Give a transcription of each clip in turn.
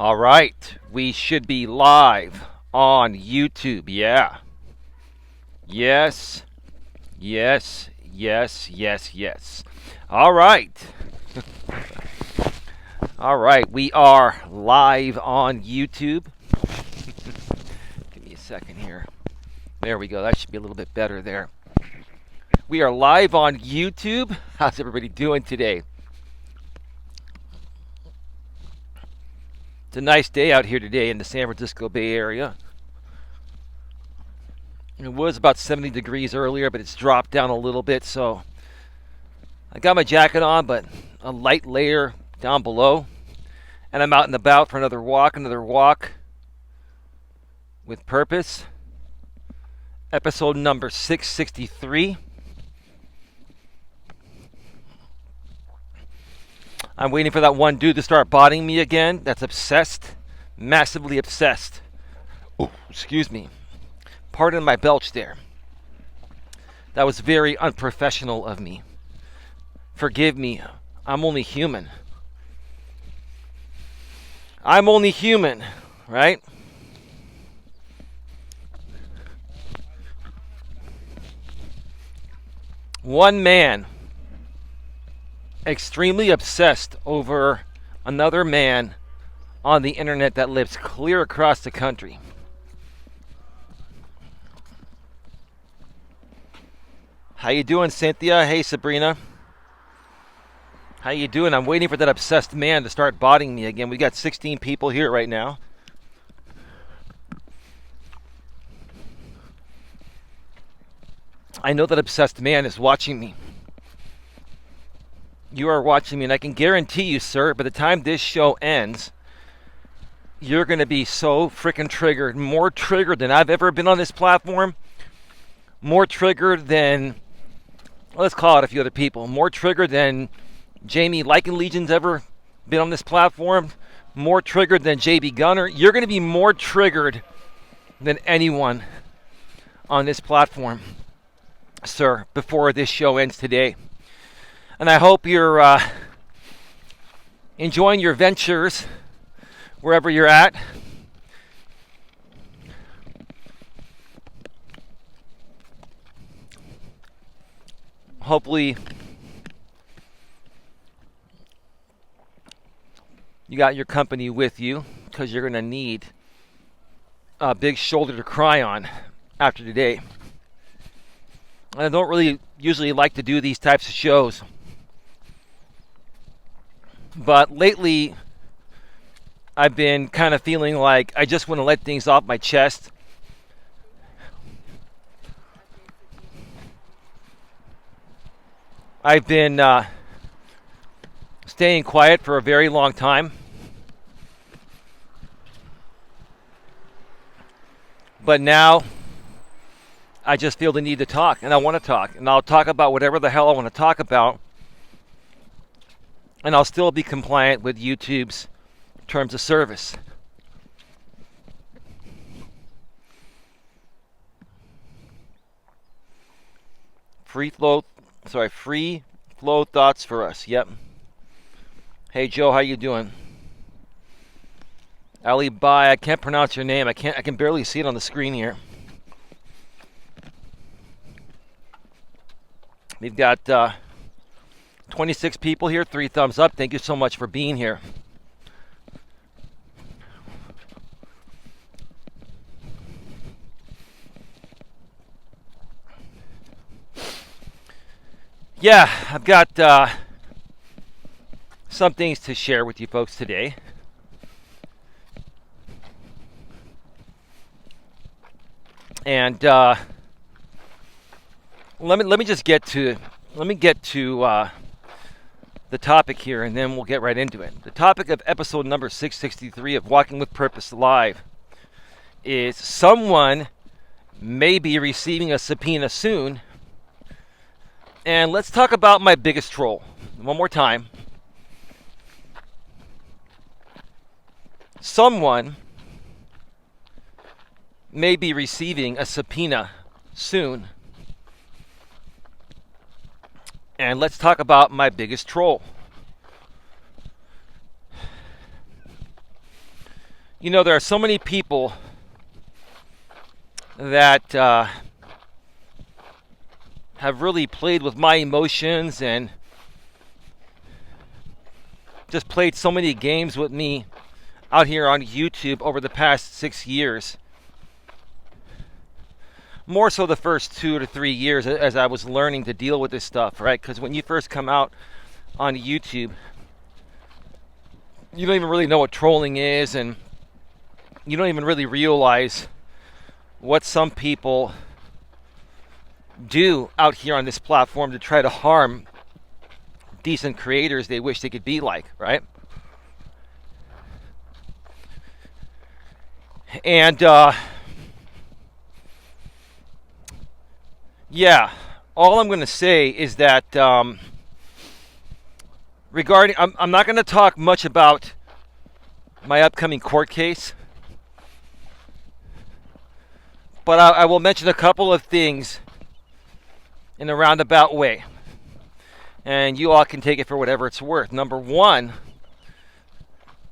All right, we should be live on YouTube. Yeah. Yes. Yes. Yes. Yes. Yes. All right. All right, we are live on YouTube. Give me a second here. There we go. That should be a little bit better there. We are live on YouTube. How's everybody doing today? It's a nice day out here today in the San Francisco Bay Area. It was about 70 degrees earlier, but it's dropped down a little bit, so I got my jacket on, but a light layer down below. And I'm out and about for another walk with purpose. Episode number 663. I'm waiting for that one dude to start botting me again. That's obsessed. Massively obsessed. Oh, excuse me. Pardon my belch there. That was very unprofessional of me. Forgive me. I'm only human. I'm only human, right? One man extremely obsessed over another man on the internet that lives clear across the country. How you doing, Cynthia? Hey, Sabrina. How you doing? I'm waiting for that obsessed man to start botting me again. We got 16 people here right now. I know that obsessed man is watching me. You are watching me, and I can guarantee you, sir, by the time this show ends, you're going to be so freaking triggered. More triggered than I've ever been on this platform. More triggered than, let's call it a few other people. More triggered than Jamie Legion's ever been on this platform. More triggered than JB Gunner. You're going to be more triggered than anyone on this platform, sir, before this show ends today. And I hope you're enjoying your ventures wherever you're at. Hopefully you got your company with you, because you're going to need a big shoulder to cry on after today. I don't really usually like to do these types of shows, but lately I've been kind of feeling like I just want to let things off my chest. I've been staying quiet for a very long time. But now I just feel the need to talk, and I want to talk. And I'll talk about whatever the hell I want to talk about. And I'll still be compliant with YouTube's terms of service. Free flow thoughts for us. Yep. Hey Joe, how you doing? Ali Bai, I can't pronounce your name. I can barely see it on the screen here. We've got 26 people here, 3 thumbs up. Thank you so much for being here. Yeah, I've got some things to share with you folks today. And let me get to the topic here, and then we'll get right into it. The topic of episode number 663 of Walking with Purpose Live is someone may be receiving a subpoena soon. And let's talk about my biggest troll one more time. Someone may be receiving a subpoena soon. And let's talk about my biggest troll. There are so many people that have really played with my emotions and just played so many games with me out here on YouTube over the past 6 years. More so the first 2 to 3 years as I was learning to deal with this stuff, right? Because when you first come out on YouTube, you don't even really know what trolling is, and you don't even really realize what some people do out here on this platform to try to harm decent creators they wish they could be like, right? And yeah, all I'm going to say is that regarding, I'm not going to talk much about my upcoming court case, but I will mention a couple of things in a roundabout way, and you all can take it for whatever it's worth. Number one,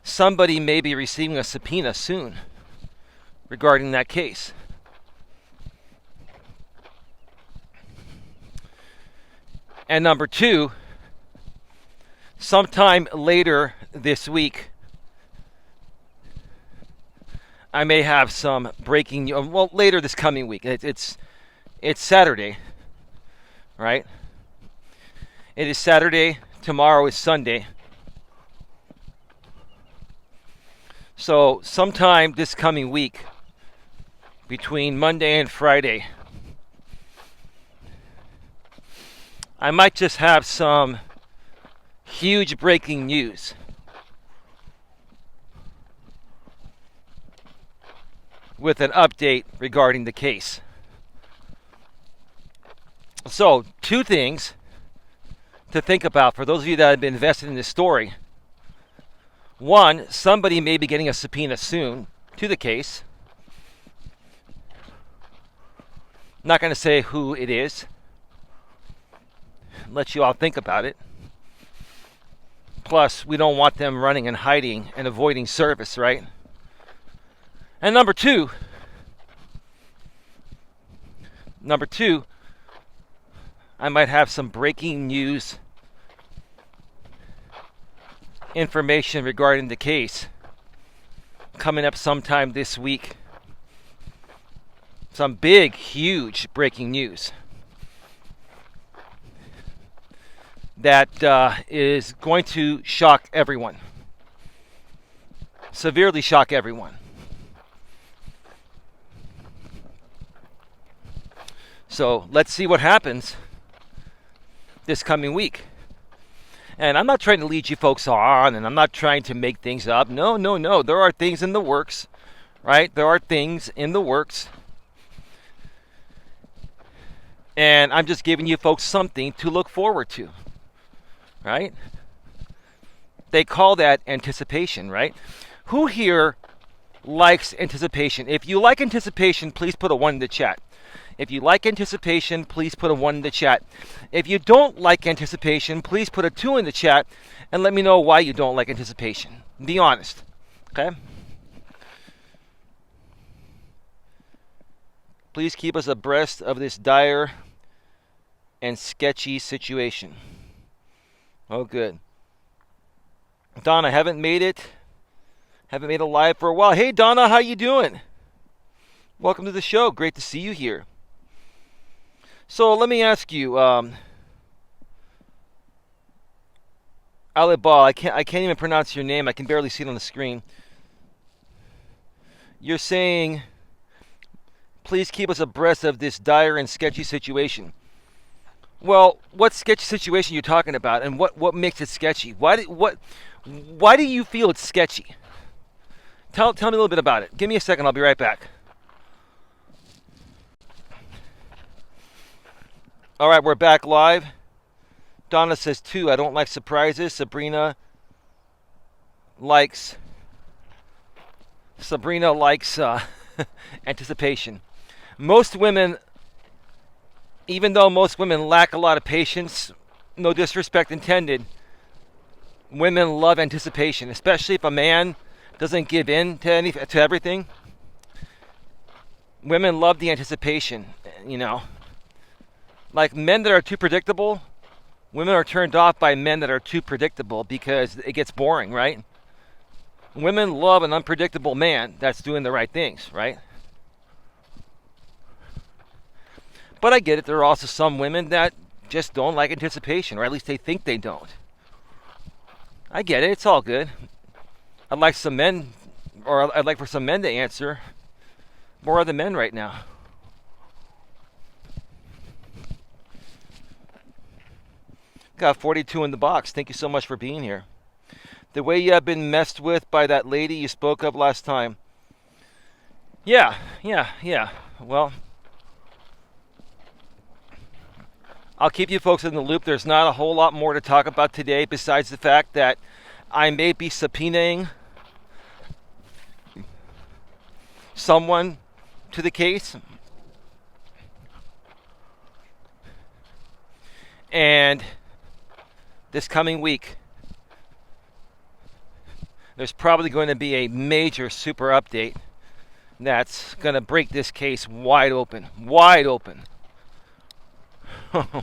somebody may be receiving a subpoena soon regarding that case. And number two, sometime later this week, I may have some breaking news. Well, later this coming week. It's Saturday, right? It is Saturday. Tomorrow is Sunday. So sometime this coming week, between Monday and Friday, I might just have some huge breaking news. With an update regarding the case. So, 2 things to think about for those of you that have been invested in this story. One, somebody may be getting a subpoena soon to the case. I'm not going to say who it is. Let you all think about it. Plus, we don't want them running and hiding and avoiding service, right? And number two, I might have some breaking news information regarding the case coming up sometime this week. Some big, huge breaking news that is going to shock everyone. Severely shock everyone. So let's see what happens this coming week. And I'm not trying to lead you folks on, and I'm not trying to make things up. No. There are things in the works, right? There are things in the works. And I'm just giving you folks something to look forward to, right? They call that anticipation, right? Who here likes anticipation? If you like anticipation, please put a 1 in the chat. If you like anticipation, please put a 1 in the chat. If you don't like anticipation, please put a 2 in the chat and let me know why you don't like anticipation. Be honest, okay? Please keep us abreast of this dire and sketchy situation. Oh, good. Donna, haven't made it live for a while. Hey, Donna, how you doing? Welcome to the show. Great to see you here. So let me ask you, Alibal, I can't even pronounce your name. I can barely see it on the screen. You're saying, please keep us abreast of this dire and sketchy situation. Well, what sketchy situation you're talking about, and what makes it sketchy? Why do you feel it's sketchy? Tell me a little bit about it. Give me a second. I'll be right back. All right, we're back live. Donna says 2. I don't like surprises. Sabrina likes anticipation. Most women, even though most women lack a lot of patience, no disrespect intended, women love anticipation, especially if a man doesn't give in to everything. Women love the anticipation, you know. Like men that are too predictable, women are turned off by men that are too predictable because it gets boring, right? Women love an unpredictable man that's doing the right things, right? But I get it. There are also some women that just don't like anticipation, or at least they think they don't. I get it. It's all good. I'd like some men, or I'd like for some men to answer. More are the men right now. Got 42 in the box. Thank you so much for being here. The way you have been messed with by that lady you spoke of last time. Yeah. Well, I'll keep you folks in the loop. There's not a whole lot more to talk about today besides the fact that I may be subpoenaing someone to the case. And this coming week, there's probably going to be a major super update that's going to break this case wide open. Wide open.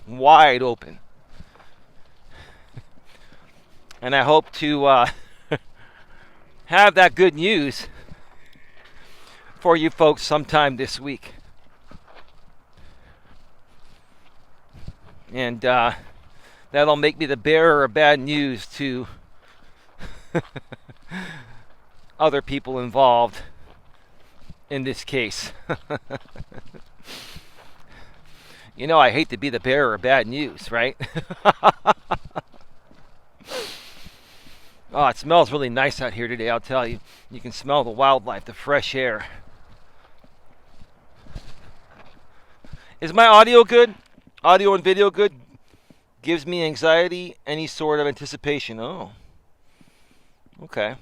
Wide open. And I hope to have that good news for you folks sometime this week. And that'll make me the bearer of bad news to other people involved in this case. You know, I hate to be the bearer of bad news, right? Oh, it smells really nice out here today, I'll tell you. You can smell the wildlife, the fresh air. Is my audio good? Audio and video good? Gives me anxiety, any sort of anticipation. Oh. Okay.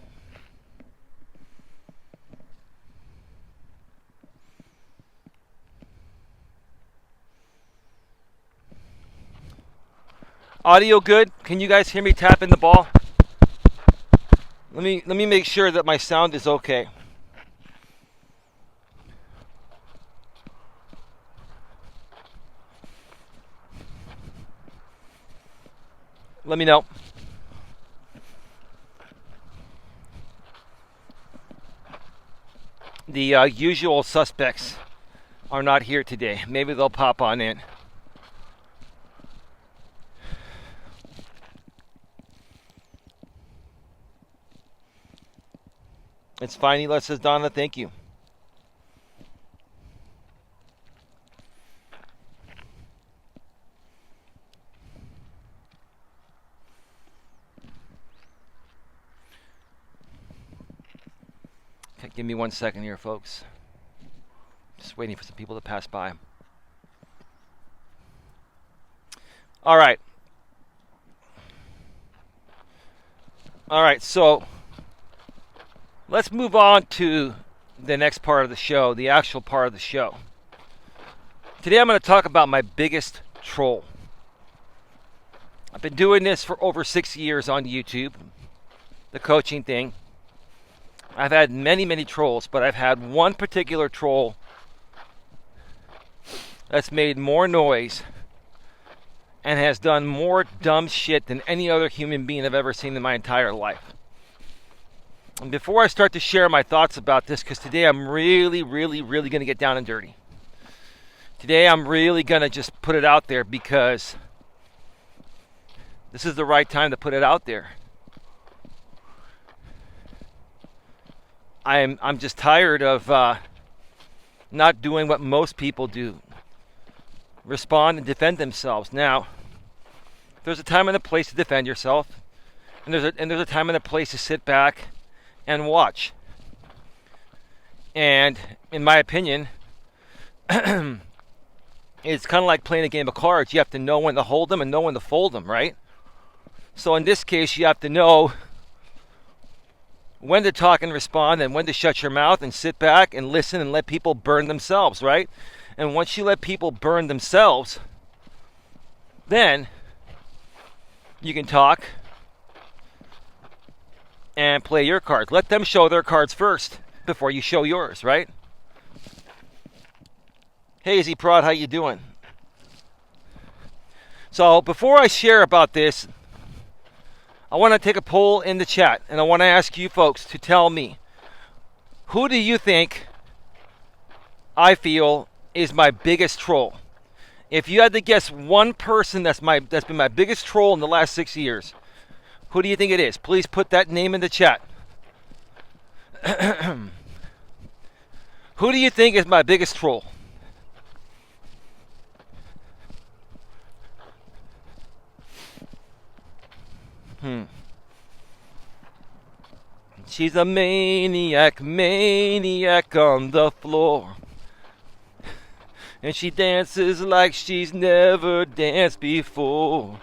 Audio good? Can you guys hear me tapping the ball? Let me make sure that my sound is okay. Let me know. The usual suspects are not here today. Maybe they'll pop on in. It's fine, Elias, says Donna. Thank you. Okay, give me 1 second here, folks. Just waiting for some people to pass by. All right. All right, so let's move on to the next part of the show, the actual part of the show. Today I'm going to talk about my biggest troll. I've been doing this for over 6 years on YouTube, the coaching thing. I've had many trolls, but I've had one particular troll that's made more noise and has done more dumb shit than any other human being I've ever seen in my entire life. And before I start to share my thoughts about this, because today I'm really going to get down and dirty. Today I'm really going to just put it out there because this is the right time to put it out there. I'm just tired of not doing what most people do. Respond and defend themselves. Now, there's a time and a place to defend yourself, and there's a time and a place to sit back and watch. And in my opinion, it's kind of like playing a game of cards. You have to know when to hold them and know when to fold them, right? So in this case, you have to know when to talk and respond and when to shut your mouth and sit back and listen and let people burn themselves, right? And once you let people burn themselves, then you can talk and play your cards. Let them show their cards first before you show yours, right? Hey, Z Prod, how you doing? So before I share about this, I want to take a poll in the chat, and I want to ask you folks to tell me, who do you think I feel is my biggest troll? If you had to guess one person that's been my biggest troll in the last 6 years, who do you think it is? Please put that name in the chat. Who do you think is my biggest troll? She's a maniac on the floor. And she dances like she's never danced before.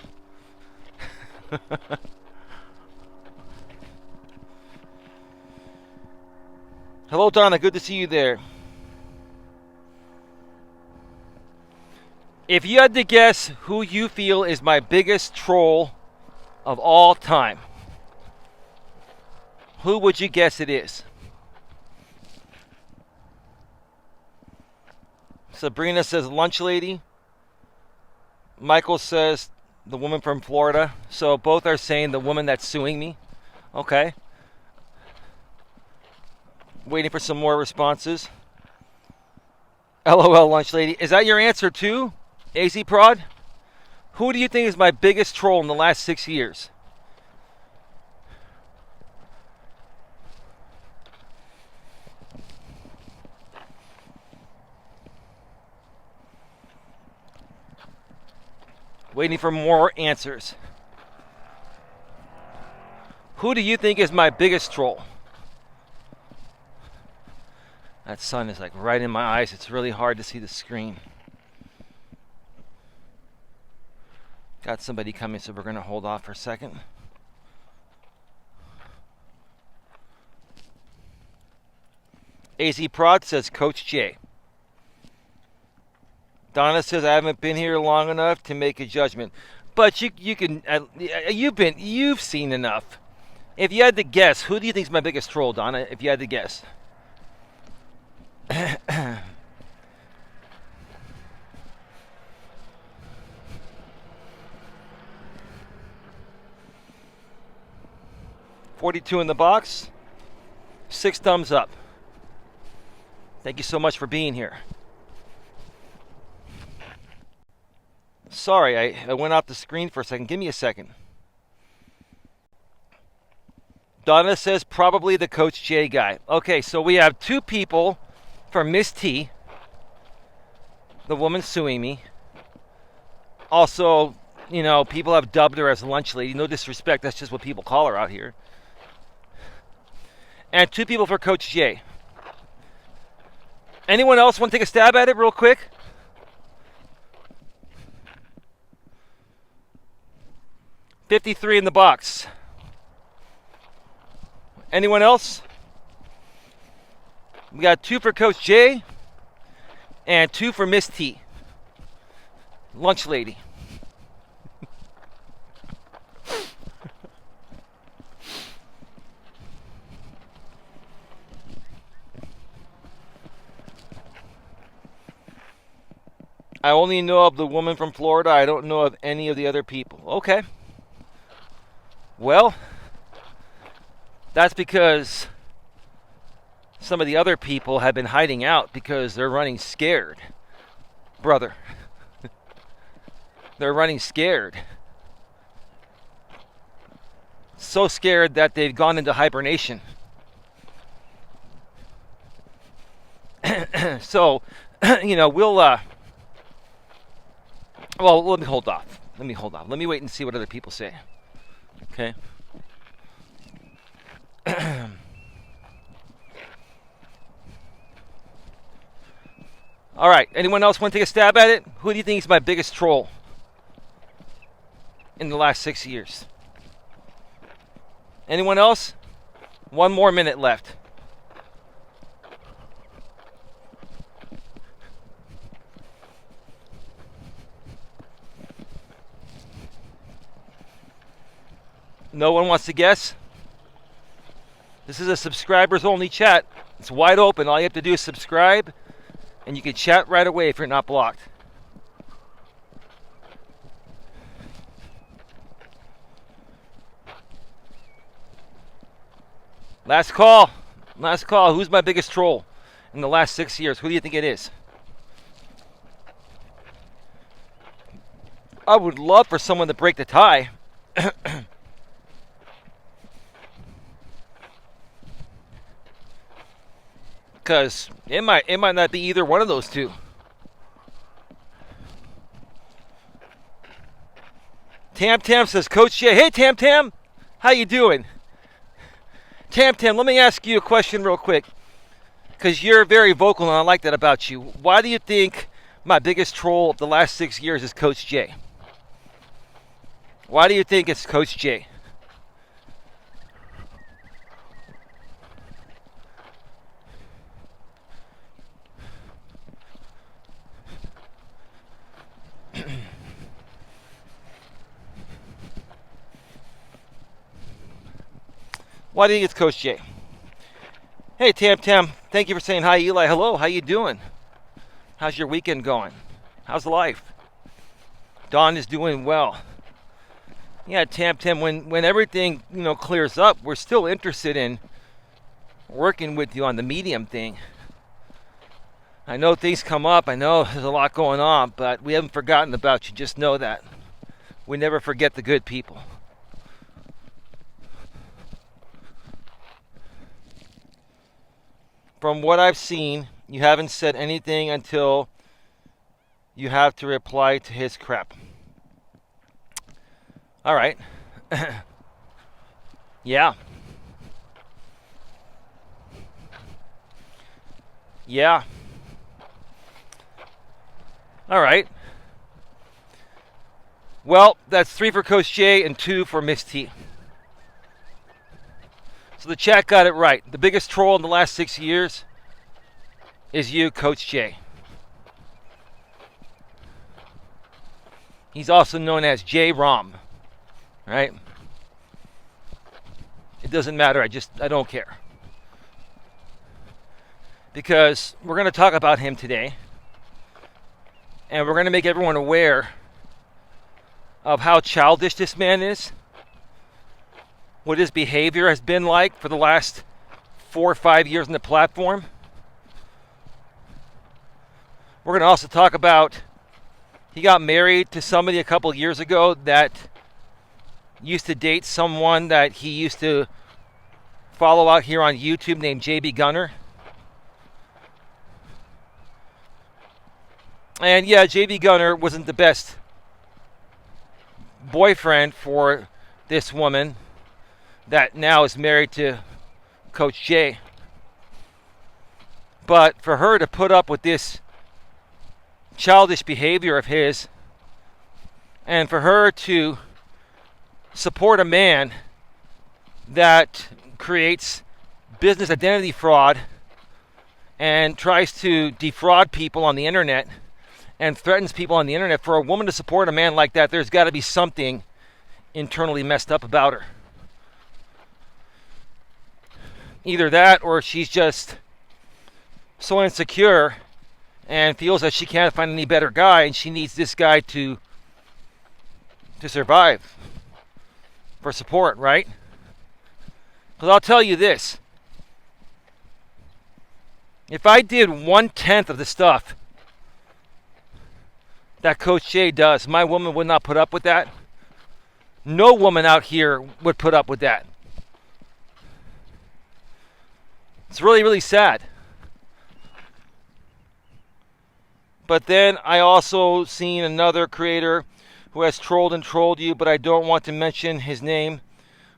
Hello, Donna. Good to see you there. If you had to guess who you feel is my biggest troll of all time, who would you guess it is? Sabrina says lunch lady. Michael says the woman from Florida. So both are saying the woman that's suing me. Okay. Waiting for some more responses. LOL lunch lady. Is that your answer too, AZ Prod? Who do you think is my biggest troll in the last 6 years? Waiting for more answers. Who do you think is my biggest troll? That sun is like right in my eyes. It's really hard to see the screen. Got somebody coming, so we're going to hold off for a second. AZ Prod says Coach J. Donna says I haven't been here long enough to make a judgment, but you can you've seen enough. If you had to guess, who do you think is my biggest troll, Donna? If you had to guess. 42 in the box. 6 thumbs up. Thank you so much for being here. Sorry, I went off the screen for a second. Give me a second. Donna says probably the Coach J guy. Okay, so we have 2 people for Miss T, the woman suing me. Also, you know, people have dubbed her as lunch lady. No disrespect, that's just what people call her out here. And 2 people for Coach J. Anyone else want to take a stab at it real quick? $53 in the box. Anyone else? We got 2 for Coach J and 2 for Miss T. Lunch lady. I only know of the woman from Florida. I don't know of any of the other people. Okay. Well, that's because some of the other people have been hiding out because they're running scared. Brother. They're running scared. So scared that they've gone into hibernation. So, you know, we'll well, let me hold off. Let me wait and see what other people say. Okay. All right. Anyone else want to take a stab at it? Who do you think is my biggest troll in the last 6 years? Anyone else? 1 more minute left. No one wants to guess? This is a subscribers-only chat. It's wide open. All you have to do is subscribe, and you can chat right away if you're not blocked. Last call. Last call. Who's my biggest troll in the last 6 years? Who do you think it is? I would love for someone to break the tie. Because it might not be either one of those two. Tam Tam says, Coach Jay. Hey, Tam Tam. How you doing? Tam Tam, let me ask you a question real quick. Because you're very vocal, and I like that about you. Why do you think my biggest troll of the last 6 years is Coach Jay? Why do you think it's Coach Jay? Why do you think it's Coach Jay? Hey, Tam Tam, thank you for saying hi, Eli. Hello, how you doing? How's your weekend going? How's life? Dawn is doing well. Yeah, Tam Tam, when everything, clears up, we're still interested in working with you on the medium thing. I know things come up. I know there's a lot going on, but we haven't forgotten about you. Just know that. We never forget the good people. From what I've seen, you haven't said anything until you have to reply to his crap. All right. Yeah. Yeah. All right. Well, that's 3 for Coach J and 2 for Miss T. So the chat got it right. The biggest troll in the last 6 years is you, Coach J. He's also known as J Rom, right? It doesn't matter. I don't care. Because we're going to talk about him today. And we're going to make everyone aware of how childish this man is. What his behavior has been like for the last 4 or 5 years on the platform. We're going to also talk about he got married to somebody a couple years ago that used to date someone that he used to follow out here on YouTube named JB Gunner. And yeah, JB Gunner wasn't the best boyfriend for this woman that now is married to Coach J. But for her to put up with this childish behavior of his, and for her to support a man that creates business identity fraud and tries to defraud people on the internet and threatens people on the internet, for a woman to support a man like that, there's got to be something internally messed up about her. Either that, or she's just so insecure and feels that she can't find any better guy, and she needs this guy to survive, for support, right? Because I'll tell you this. If I did 1/10 of the stuff that Coach J does, my woman would not put up with that. No woman out here would put up with that. It's really, really sad. But then I also seen another creator who has trolled and trolled you, but I don't want to mention his name.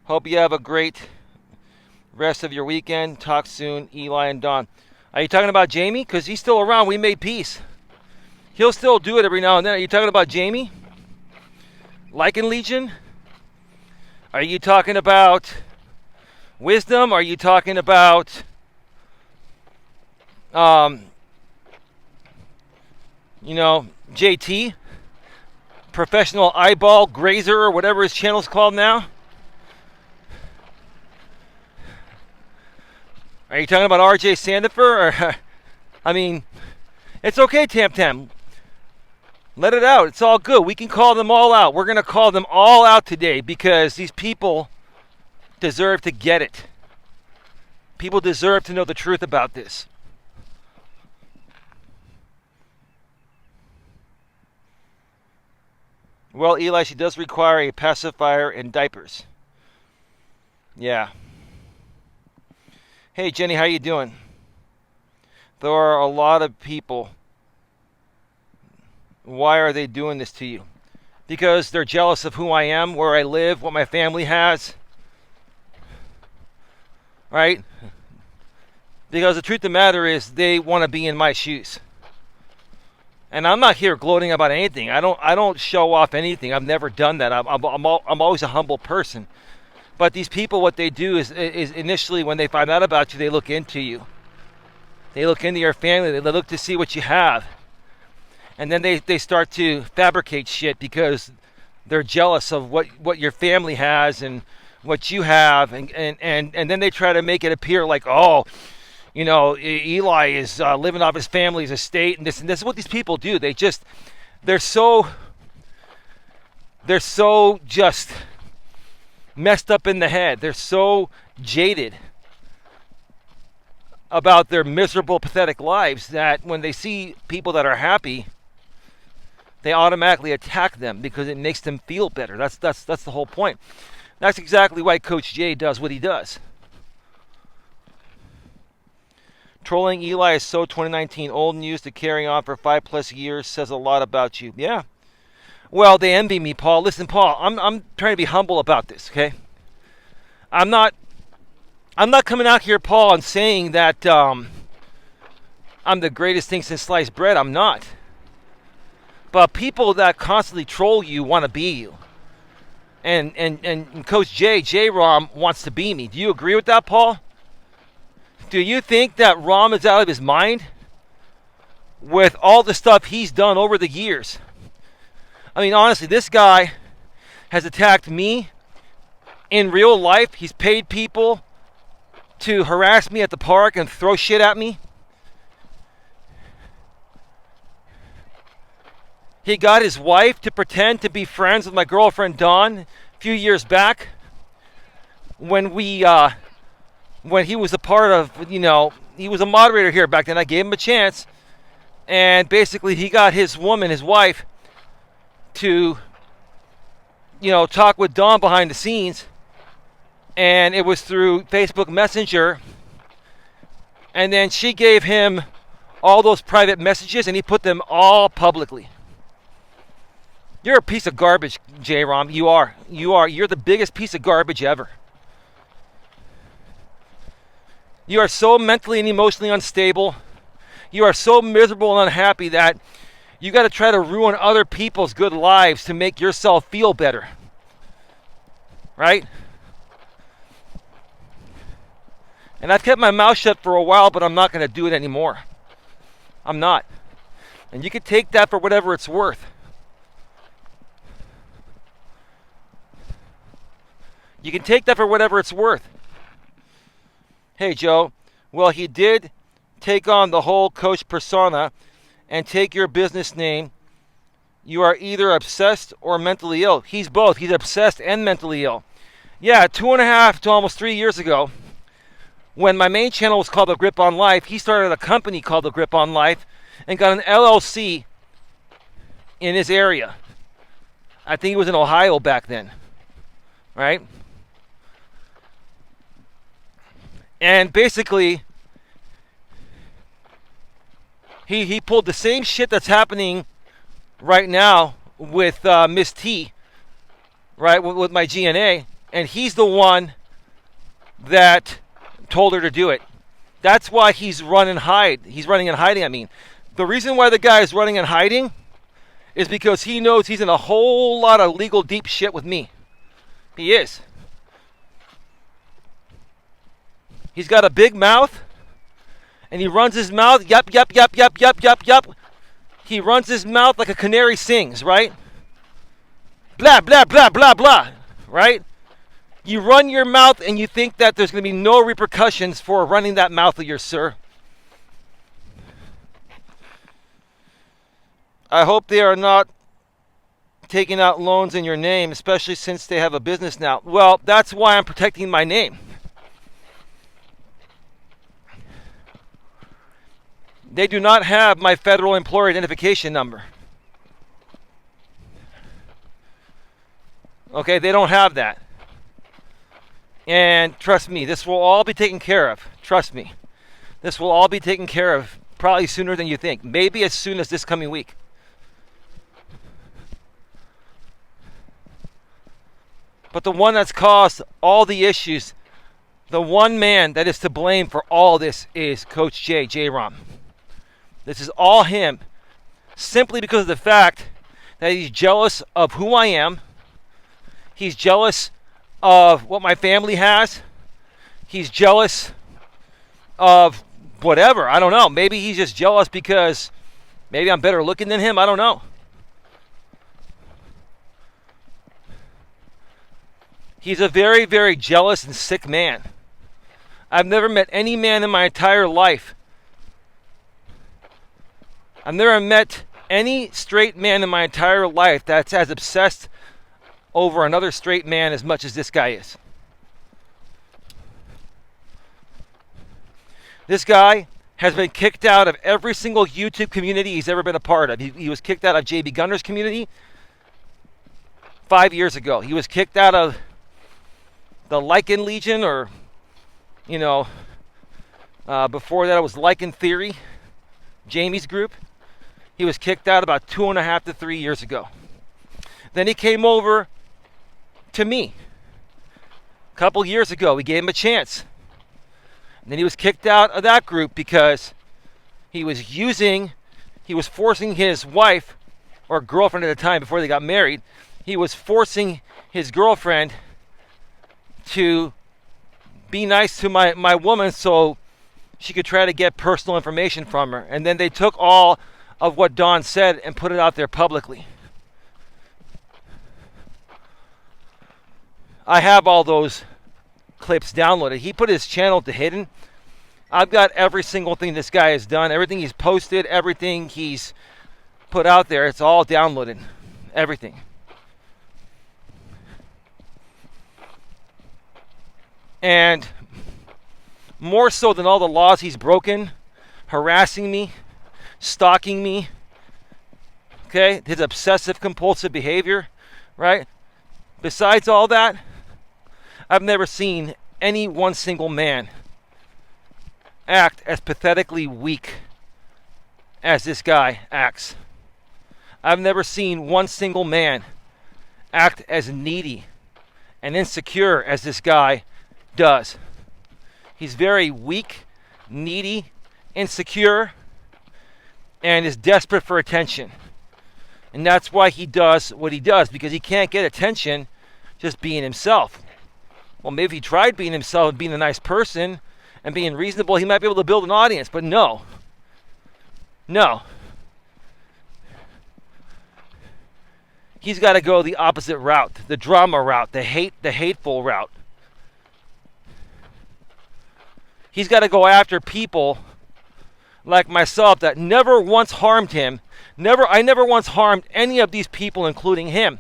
Hope you have a great rest of your weekend. Talk soon, Eli and Don. Are you talking about Jamie? Because he's still around. We made peace. He'll still do it every now and then. Are you talking about Jamie? Lycan Legion? Are you talking about Wisdom? Are you talking about JT? Professional Eyeball Grazer, or whatever his channel's called now? Are you talking about R.J. Sandifer? Or, I mean, it's okay, Tam Tam. Let it out. It's all good. We can call them all out. We're going to call them all out today because these people deserve to get it. People deserve to know the truth about this. Well, Eli, she does require a pacifier and diapers. Yeah. Hey, Jenny, how you doing? There are a lot of people. Why are they doing this to you? Because they're jealous of who I am, where I live, what my family has. Right? Because the truth of the matter is they want to be in my shoes. And I'm not here gloating about anything. I don't show off anything. I've never done that. I'm always a humble person. But these people, what they do is initially when they find out about you, they look into you. They look into your family. They look to see what you have. And then they start to fabricate shit because they're jealous of what your family has and what you have. And then they try to make it appear like, oh, you know, Eli is living off his family's estate, and this is what these people do. They're so just messed up in the head. They're so jaded about their miserable, pathetic lives that when they see people that are happy, they automatically attack them because it makes them feel better. That's the whole point. That's exactly why Coach J does what he does. Trolling Eli is so 2019. Old news to carry on for 5+ years says a lot about you. Yeah. Well, they envy me, Paul. Listen, Paul, I'm trying to be humble about this, okay? I'm not coming out here, Paul, and saying that I'm the greatest thing since sliced bread. I'm not. But people that constantly troll you want to be you. And Coach J-Rom wants to be me. Do you agree with that, Paul? Do you think that Rom is out of his mind with all the stuff he's done over the years? I mean, honestly, this guy has attacked me in real life. He's paid people to harass me at the park and throw shit at me. He got his wife to pretend to be friends with my girlfriend Dawn a few years back when he was a part of, you know, he was a moderator here back then. I gave him a chance. And basically he got his woman, his wife, to, you know, talk with Dawn behind the scenes. And it was through Facebook Messenger. And then she gave him all those private messages and he put them all publicly. You're a piece of garbage, J-Rom. You are. You're the biggest piece of garbage ever. You are so mentally and emotionally unstable. You are so miserable and unhappy that you got to try to ruin other people's good lives to make yourself feel better. Right? And I've kept my mouth shut for a while, but I'm not going to do it anymore. I'm not. And you can take that for whatever it's worth. You can take that for whatever it's worth. Hey, Joe. Well, he did take on the whole coach persona and take your business name. You are either obsessed or mentally ill. He's both. He's obsessed and mentally ill. Yeah, 2.5 to almost 3 years ago, when my main channel was called The Grip on Life, he started a company called The Grip on Life and got an LLC in his area. I think he was in Ohio back then. Right? And basically, he pulled the same shit that's happening right now with Miss T, right, with my GNA, and he's the one that told her to do it. That's why he's run and hide. He's running and hiding, I mean. The reason why the guy is running and hiding is because he knows he's in a whole lot of legal deep shit with me. He is. He's got a big mouth, and he runs his mouth, yup. He runs his mouth like a canary sings, right? Blah, blah, blah, blah, blah, right? You run your mouth and you think that there's going to be no repercussions for running that mouth of yours, sir. I hope they are not taking out loans in your name, especially since they have a business now. Well, that's why I'm protecting my name. They do not have my federal employer identification number. Okay, they don't have that. And trust me, this will all be taken care of. Trust me. This will all be taken care of probably sooner than you think. Maybe as soon as this coming week. But the one that's caused all the issues, the one man that is to blame for all this is Coach J-Rom. This is all him. Simply because of the fact that he's jealous of who I am. He's jealous of what my family has. He's jealous of whatever. I don't know. Maybe he's just jealous because maybe I'm better looking than him. I don't know. He's a very, very jealous and sick man. I've never met any man in my entire life. I've never met any straight man in my entire life that's as obsessed over another straight man as much as this guy is. This guy has been kicked out of every single YouTube community he's ever been a part of. He was kicked out of JB Gunner's community 5 years ago. He was kicked out of the Lycan Legion, or, before that it was Lycan Theory, Jamie's group. He was kicked out about 2.5 to 3 years ago. Then he came over to me a couple years ago. We gave him a chance. And then he was kicked out of that group because he was forcing his wife, or girlfriend at the time before they got married, he was forcing his girlfriend to be nice to my woman so she could try to get personal information from her. And then they took all of what Don said and put it out there publicly. I have all those clips downloaded. He put his channel to hidden. I've got every single thing this guy has done, everything he's posted, everything he's put out there. It's all downloaded. Everything. And more so than all the laws he's broken, harassing me, stalking me, okay, his obsessive compulsive behavior, right? Besides all that, I've never seen any one single man act as pathetically weak as this guy acts. I've never seen one single man act as needy and insecure as this guy does. He's very weak, needy, insecure, and is desperate for attention. And that's why he does what he does, because he can't get attention just being himself. Well, maybe if he tried being himself and being a nice person and being reasonable, he might be able to build an audience. But no. He's got to go the opposite route, the drama route, the hateful route. He's got to go after people like myself that never once harmed him. I never once harmed any of these people, including him.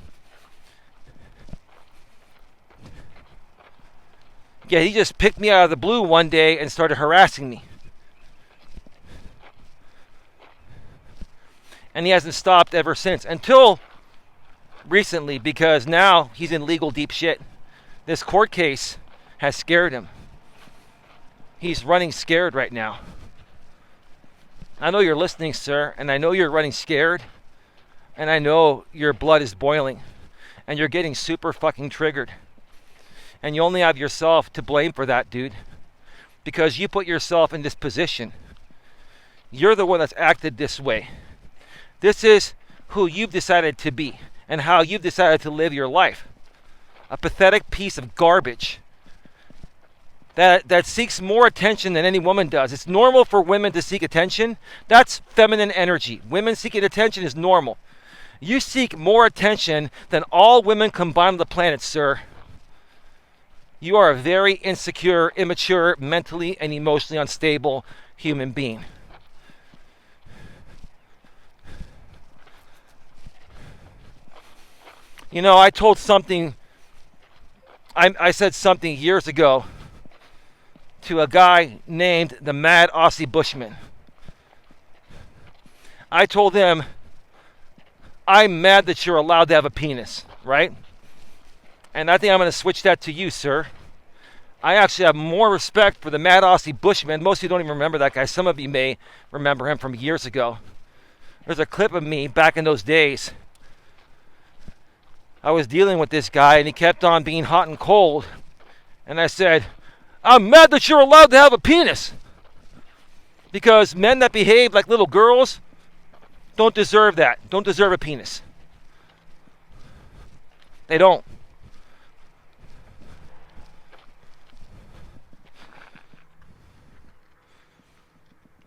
Yeah, he just picked me out of the blue one day and started harassing me. And he hasn't stopped ever since. Until recently, because now he's in legal deep shit. This court case has scared him. He's running scared right now. I know you're listening, sir, and I know you're running scared, and I know your blood is boiling, and you're getting super fucking triggered. And you only have yourself to blame for that, dude, because you put yourself in this position. You're the one that's acted this way. This is who you've decided to be and how you've decided to live your life. A pathetic piece of garbage that seeks more attention than any woman does. It's normal for women to seek attention. That's feminine energy. Women seeking attention is normal. You seek more attention than all women combined on the planet, sir. You are a very insecure, immature, mentally and emotionally unstable human being. You know, I told something, I said something years ago to a guy named the Mad Aussie Bushman. I told him, I'm mad that you're allowed to have a penis, right? And I think I'm going to switch that to you, sir. I actually have more respect for the Mad Aussie Bushman. Most of you don't even remember that guy. Some of you may remember him from years ago. There's a clip of me back in those days. I was dealing with this guy, and he kept on being hot and cold. And I said, I'm mad that you're allowed to have a penis. Because men that behave like little girls don't deserve that. Don't deserve a penis. They don't.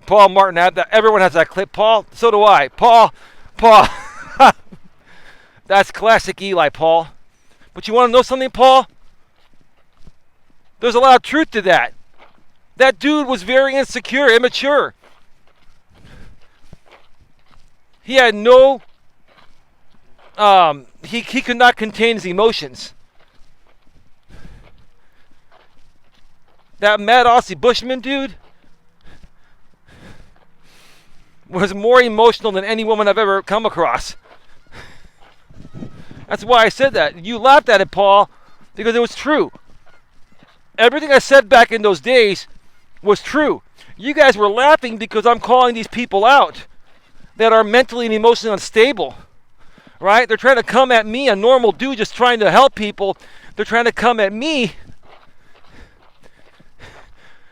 Paul Martin had that. Everyone has that clip. Paul, so do I. Paul. That's classic Eli, Paul. But you want to know something, Paul? There's a lot of truth to that. That dude was very insecure, immature. He had no, he could not contain his emotions. That Mad Aussie Bushman dude was more emotional than any woman I've ever come across. That's why I said that. You laughed at it, Paul, because it was true. Everything I said back in those days was true. You guys were laughing because I'm calling these people out that are mentally and emotionally unstable, right? They're trying to come at me, a normal dude just trying to help people. They're trying to come at me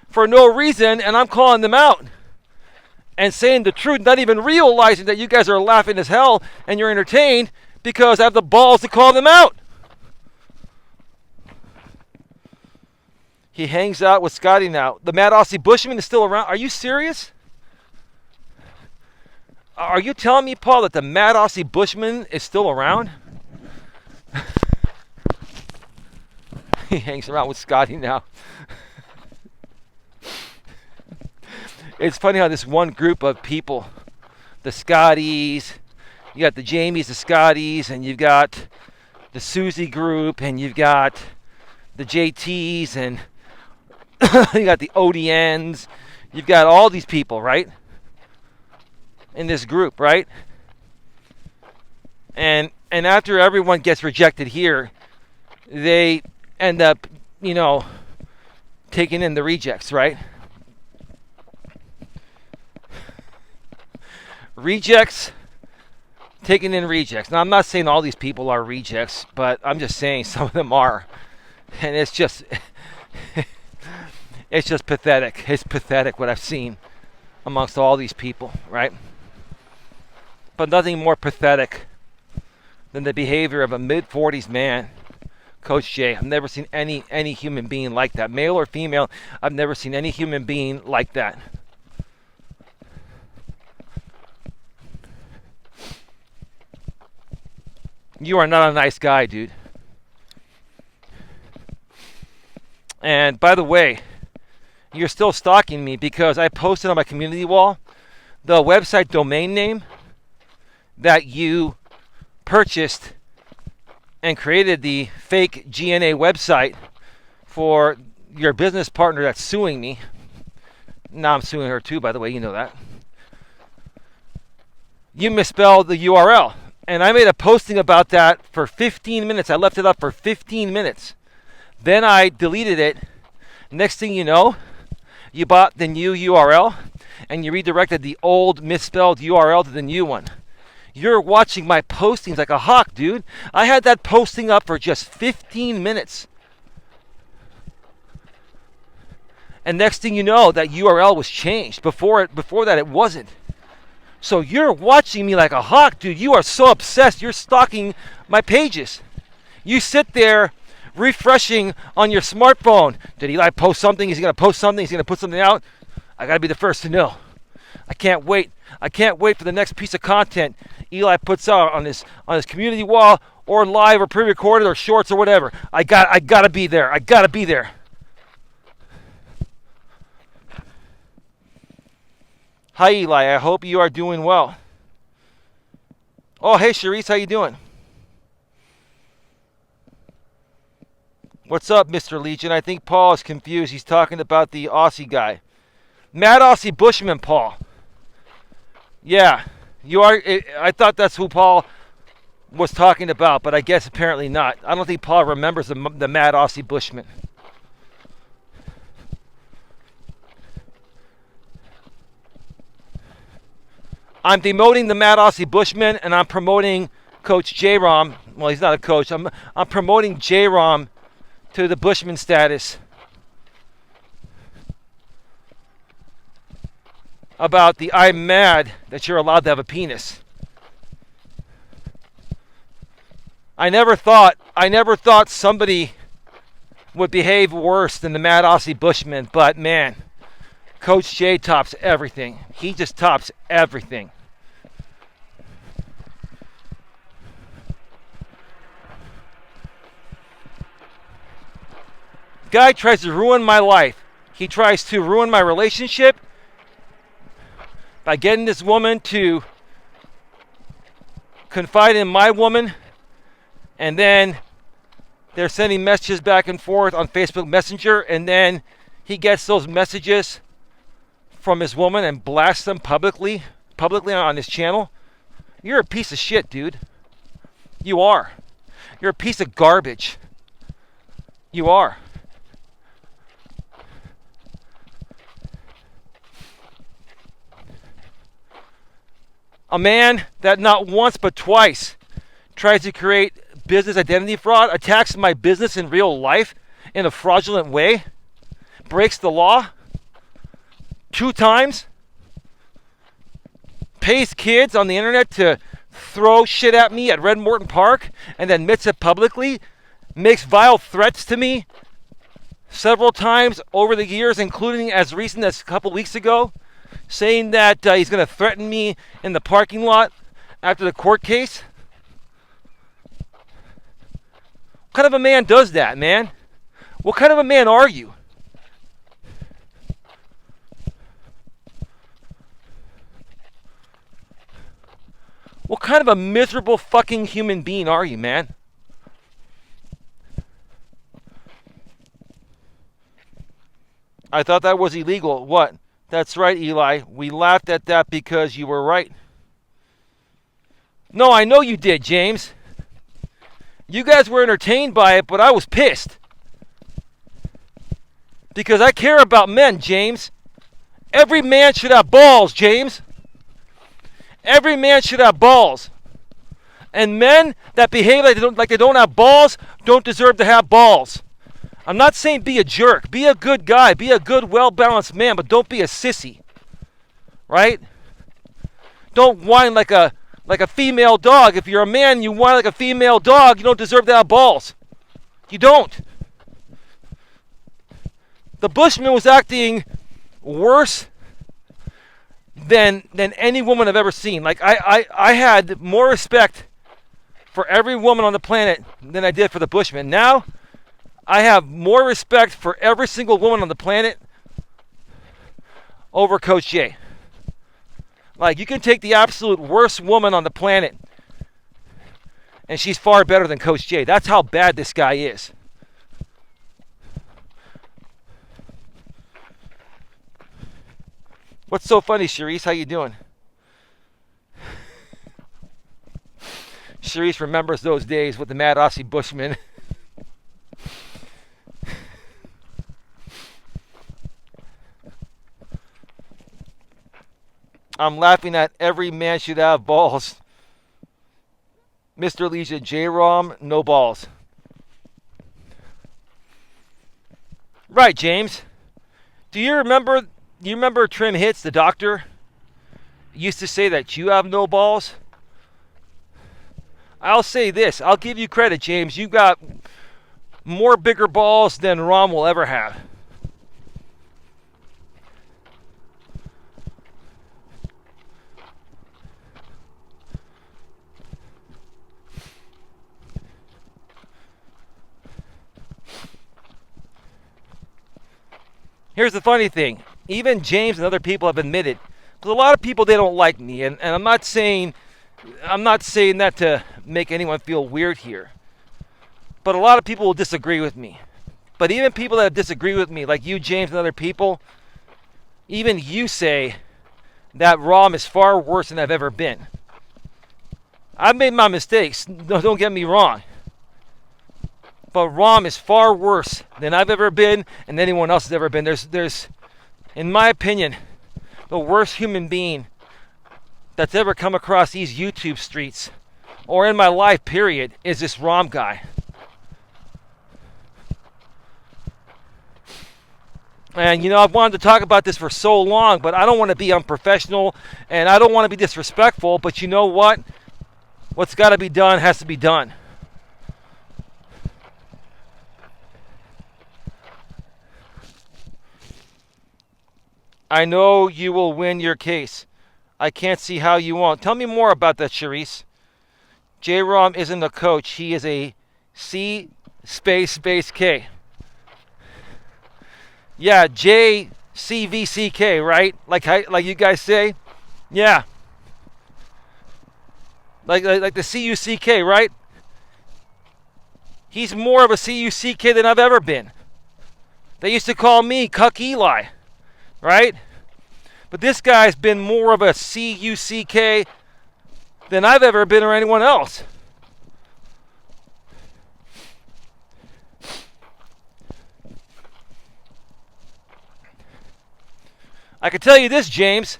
for no reason, and I'm calling them out and saying the truth, not even realizing that you guys are laughing as hell and you're entertained because I have the balls to call them out. He hangs out with Scotty now. The Mad Aussie Bushman is still around. Are you serious? Are you telling me, Paul, that the Mad Aussie Bushman is still around? He hangs around with Scotty now. It's funny how this one group of people, the Scotties, you got the Jamies, the Scotties, and you've got the Susie group, and you've got the JTs, and you got the ODNs. You've got all these people, right? In this group, right? And after everyone gets rejected here, they end up, taking in the rejects, right? Rejects, taking in rejects. Now, I'm not saying all these people are rejects, but I'm just saying some of them are. And it's just pathetic. It's pathetic what I've seen amongst all these people, right? But nothing more pathetic than the behavior of a mid-40s man, Coach J. I've never seen any human being like that, male or female. I've never seen any human being like that. You are not a nice guy, dude. And by the way, you're still stalking me because I posted on my community wall the website domain name that you purchased and created the fake GNA website for your business partner that's suing me. Now I'm suing her too, by the way, you know that. You misspelled the URL. And I made a posting about that for 15 minutes. I left it up for 15 minutes. Then I deleted it. Next thing you know, you bought the new URL and you redirected the old misspelled URL to the new one. You're watching my postings like a hawk, dude. I had that posting up for just 15 minutes. And next thing you know, that URL was changed. Before that, it wasn't. So you're watching me like a hawk, dude. You are so obsessed. You're stalking my pages. You sit there refreshing on your smartphone. Did Eli post something? Is he going to post something? Is he going to put something out? I got to be the first to know. I can't wait. I can't wait for the next piece of content Eli puts out on his community wall or live or pre-recorded or shorts or whatever. I gotta be there. I gotta be there. Hi Eli, I hope you are doing well. Oh hey Sharice, how you doing? What's up, Mr. Legion? I think Paul is confused. He's talking about the Aussie guy. Mad Aussie Bushman, Paul. Yeah, you are. I thought that's who Paul was talking about, but I guess apparently not. I don't think Paul remembers the Mad Aussie Bushman. I'm demoting the Mad Aussie Bushman, and I'm promoting Coach J-Rom. Well, he's not a coach. I'm promoting J-Rom to the Bushman status. About the I'm mad that you're allowed to have a penis. I never thought somebody would behave worse than the Mad Aussie Bushman, but man, Coach J tops everything. He just tops everything. Guy tries to ruin my life. He tries to ruin my relationship by getting this woman to confide in my woman, and then they're sending messages back and forth on Facebook Messenger, and then he gets those messages from his woman and blasts them publicly on his channel. You're a piece of shit, dude. You are. You're a piece of garbage. You are. A man that not once but twice tries to create business identity fraud, attacks my business in real life in a fraudulent way, breaks the law 2 times, pays kids on the internet to throw shit at me at Red Morton Park, and then admits it publicly, makes vile threats to me several times over the years, including as recent as a couple weeks ago, saying that he's going to threaten me in the parking lot after the court case. What kind of a man does that, man? What kind of a man are you? What kind of a miserable fucking human being are you, man? I thought that was illegal. What? That's right, Eli. We laughed at that because you were right. No, I know you did, James. You guys were entertained by it, but I was pissed. Because I care about men, James. Every man should have balls, James. Every man should have balls. And men that behave like they don't have balls don't deserve to have balls. I'm not saying be a jerk. Be a good guy. Be a good, well-balanced man, but don't be a sissy. Right? Don't whine like a female dog. If you're a man and you whine like a female dog, you don't deserve to have balls. You don't. The Bushman was acting worse than any woman I've ever seen. Like I had more respect for every woman on the planet than I did for the Bushman. Now I have more respect for every single woman on the planet over Coach J. Like, you can take the absolute worst woman on the planet, and she's far better than Coach J. That's how bad this guy is. What's so funny, Sharice? How you doing? Sharice remembers those days with the Mad Aussie Bushman. I'm laughing at every man should have balls. Mr. Leisha, J-Rom, no balls. Right, James. Do you remember Trim Hits, the doctor? Used to say that you have no balls? I'll say this. I'll give you credit, James. You got more bigger balls than Rom will ever have. Here's the funny thing. Even James and other people have admitted, because a lot of people, they don't like me, and I'm not saying that to make anyone feel weird here. But a lot of people will disagree with me. But even people that disagree with me, like you, James, and other people, even you say that ROM is far worse than I've ever been. I've made my mistakes, don't get me wrong. But ROM is far worse than I've ever been and anyone else has ever been. There's, in my opinion, the worst human being that's ever come across these YouTube streets or in my life, period, is this ROM guy. And, I've wanted to talk about this for so long, but I don't want to be unprofessional, and I don't want to be disrespectful, but you know what? What's got to be done has to be done. I know you will win your case. I can't see how you won't. Tell me more about that, Charisse. J-Rom isn't a coach. He is a C space K. Yeah, J-C-V-C-K, right? Like you guys say? Yeah. Like the C-U-C-K, right? He's more of a C-U-C-K than I've ever been. They used to call me Coach Eli, right? But this guy's been more of a C-U-C-K than I've ever been or anyone else. I can tell you this, James.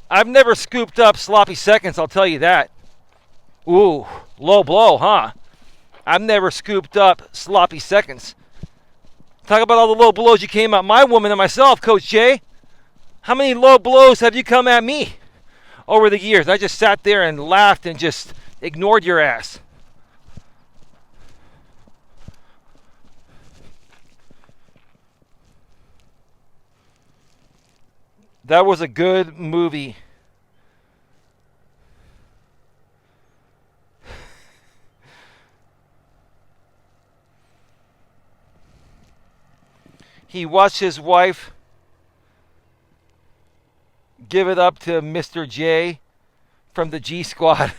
I've never scooped up sloppy seconds, I'll tell you that. Ooh, low blow, huh? I've never scooped up sloppy seconds. Talk about all the low blows you came at my woman and myself, Coach J. How many low blows have you come at me over the years? I just sat there and laughed and just ignored your ass. That was a good movie. He watched his wife give it up to Mr. J from the G Squad.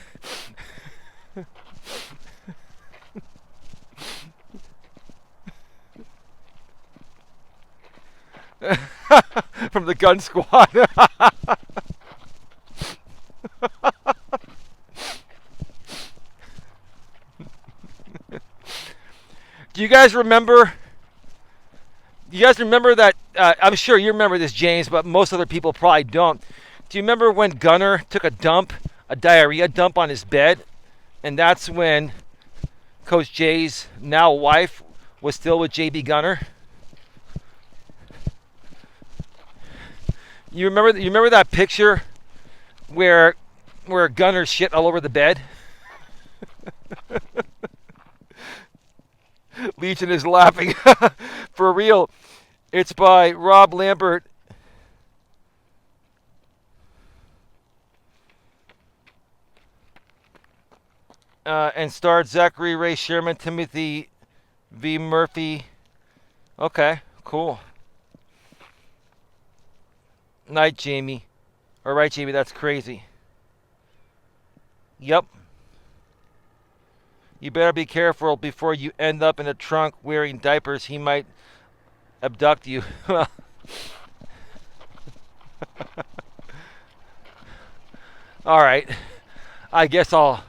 From the gun squad. Do you guys remember? You guys remember that? I'm sure you remember this, James, but most other people probably don't. Do you remember when Gunner took a dump, a diarrhea dump on his bed? And that's when Coach J's now wife was still with JB Gunner? You remember that picture where Gunner's shit all over the bed? Legion is laughing. For real. It's by Rob Lambert. And starred Zachary Ray Sherman, Timothy V. Murphy. Okay, cool. Night, Jamie. All right, Jamie, that's crazy. Yep. You better be careful before you end up in a trunk wearing diapers. He might abduct you. All right. I guess I'll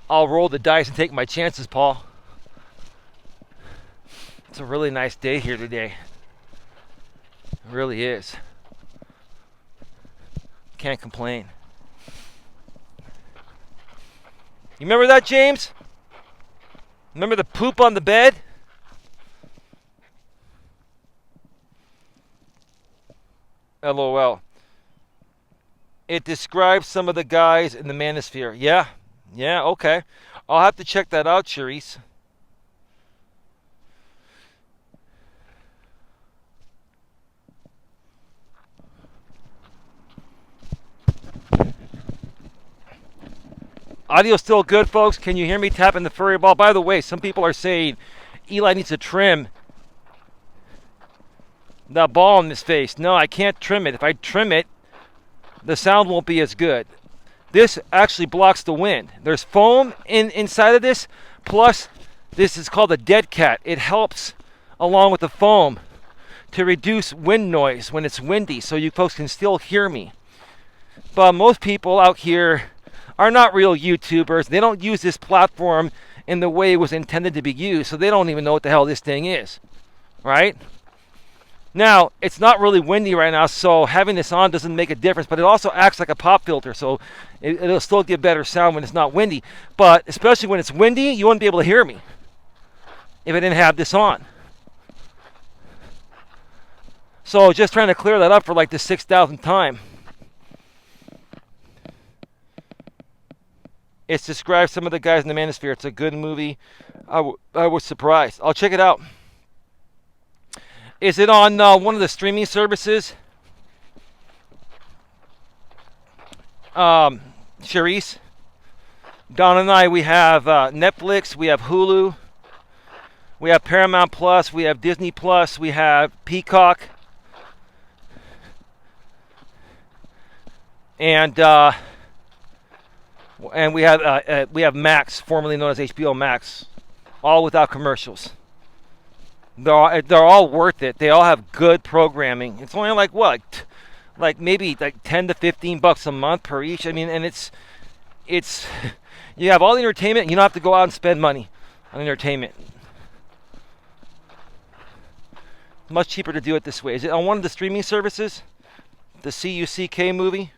roll the dice and take my chances, Paul. It's a really nice day here today. It really is. Can't complain. You remember that, James? Remember the poop on the bed? LOL. It describes some of the guys in the manosphere. Yeah, okay. I'll have to check that out, Charisse. Audio still good, folks? Can you hear me tapping the furry ball? By the way, some people are saying Eli needs to trim. That ball in his face. No, I can't trim it. If I trim it, the sound won't be as good. This actually blocks the wind. There's foam inside of this, plus this is called a dead cat. It helps along with the foam to reduce wind noise when it's windy, so you folks can still hear me. But most people out here are not real YouTubers. They don't use this platform in the way it was intended to be used, so they don't even know what the hell this thing is, right? Now, it's not really windy right now, so having this on doesn't make a difference, but it also acts like a pop filter, so it'll still give better sound when it's not windy. But especially when it's windy, you wouldn't be able to hear me if I didn't have this on. So just trying to clear that up for like the 6,000th time. It's described some of the guys in the Manosphere. It's a good movie. I was surprised. I'll check it out. Is it on one of the streaming services? Charisse, Don and I, we have Netflix, we have Hulu, we have Paramount Plus, we have Disney Plus, we have Peacock, and we have Max, formerly known as HBO Max, all without commercials. They're all worth it. They all have good programming. It's only like what, like maybe like $10 to $15 a month per each. I mean, and it's you have all the entertainment. You don't have to go out and spend money on entertainment. Much cheaper to do it this way. Is it on one of the streaming services? The CUCK movie?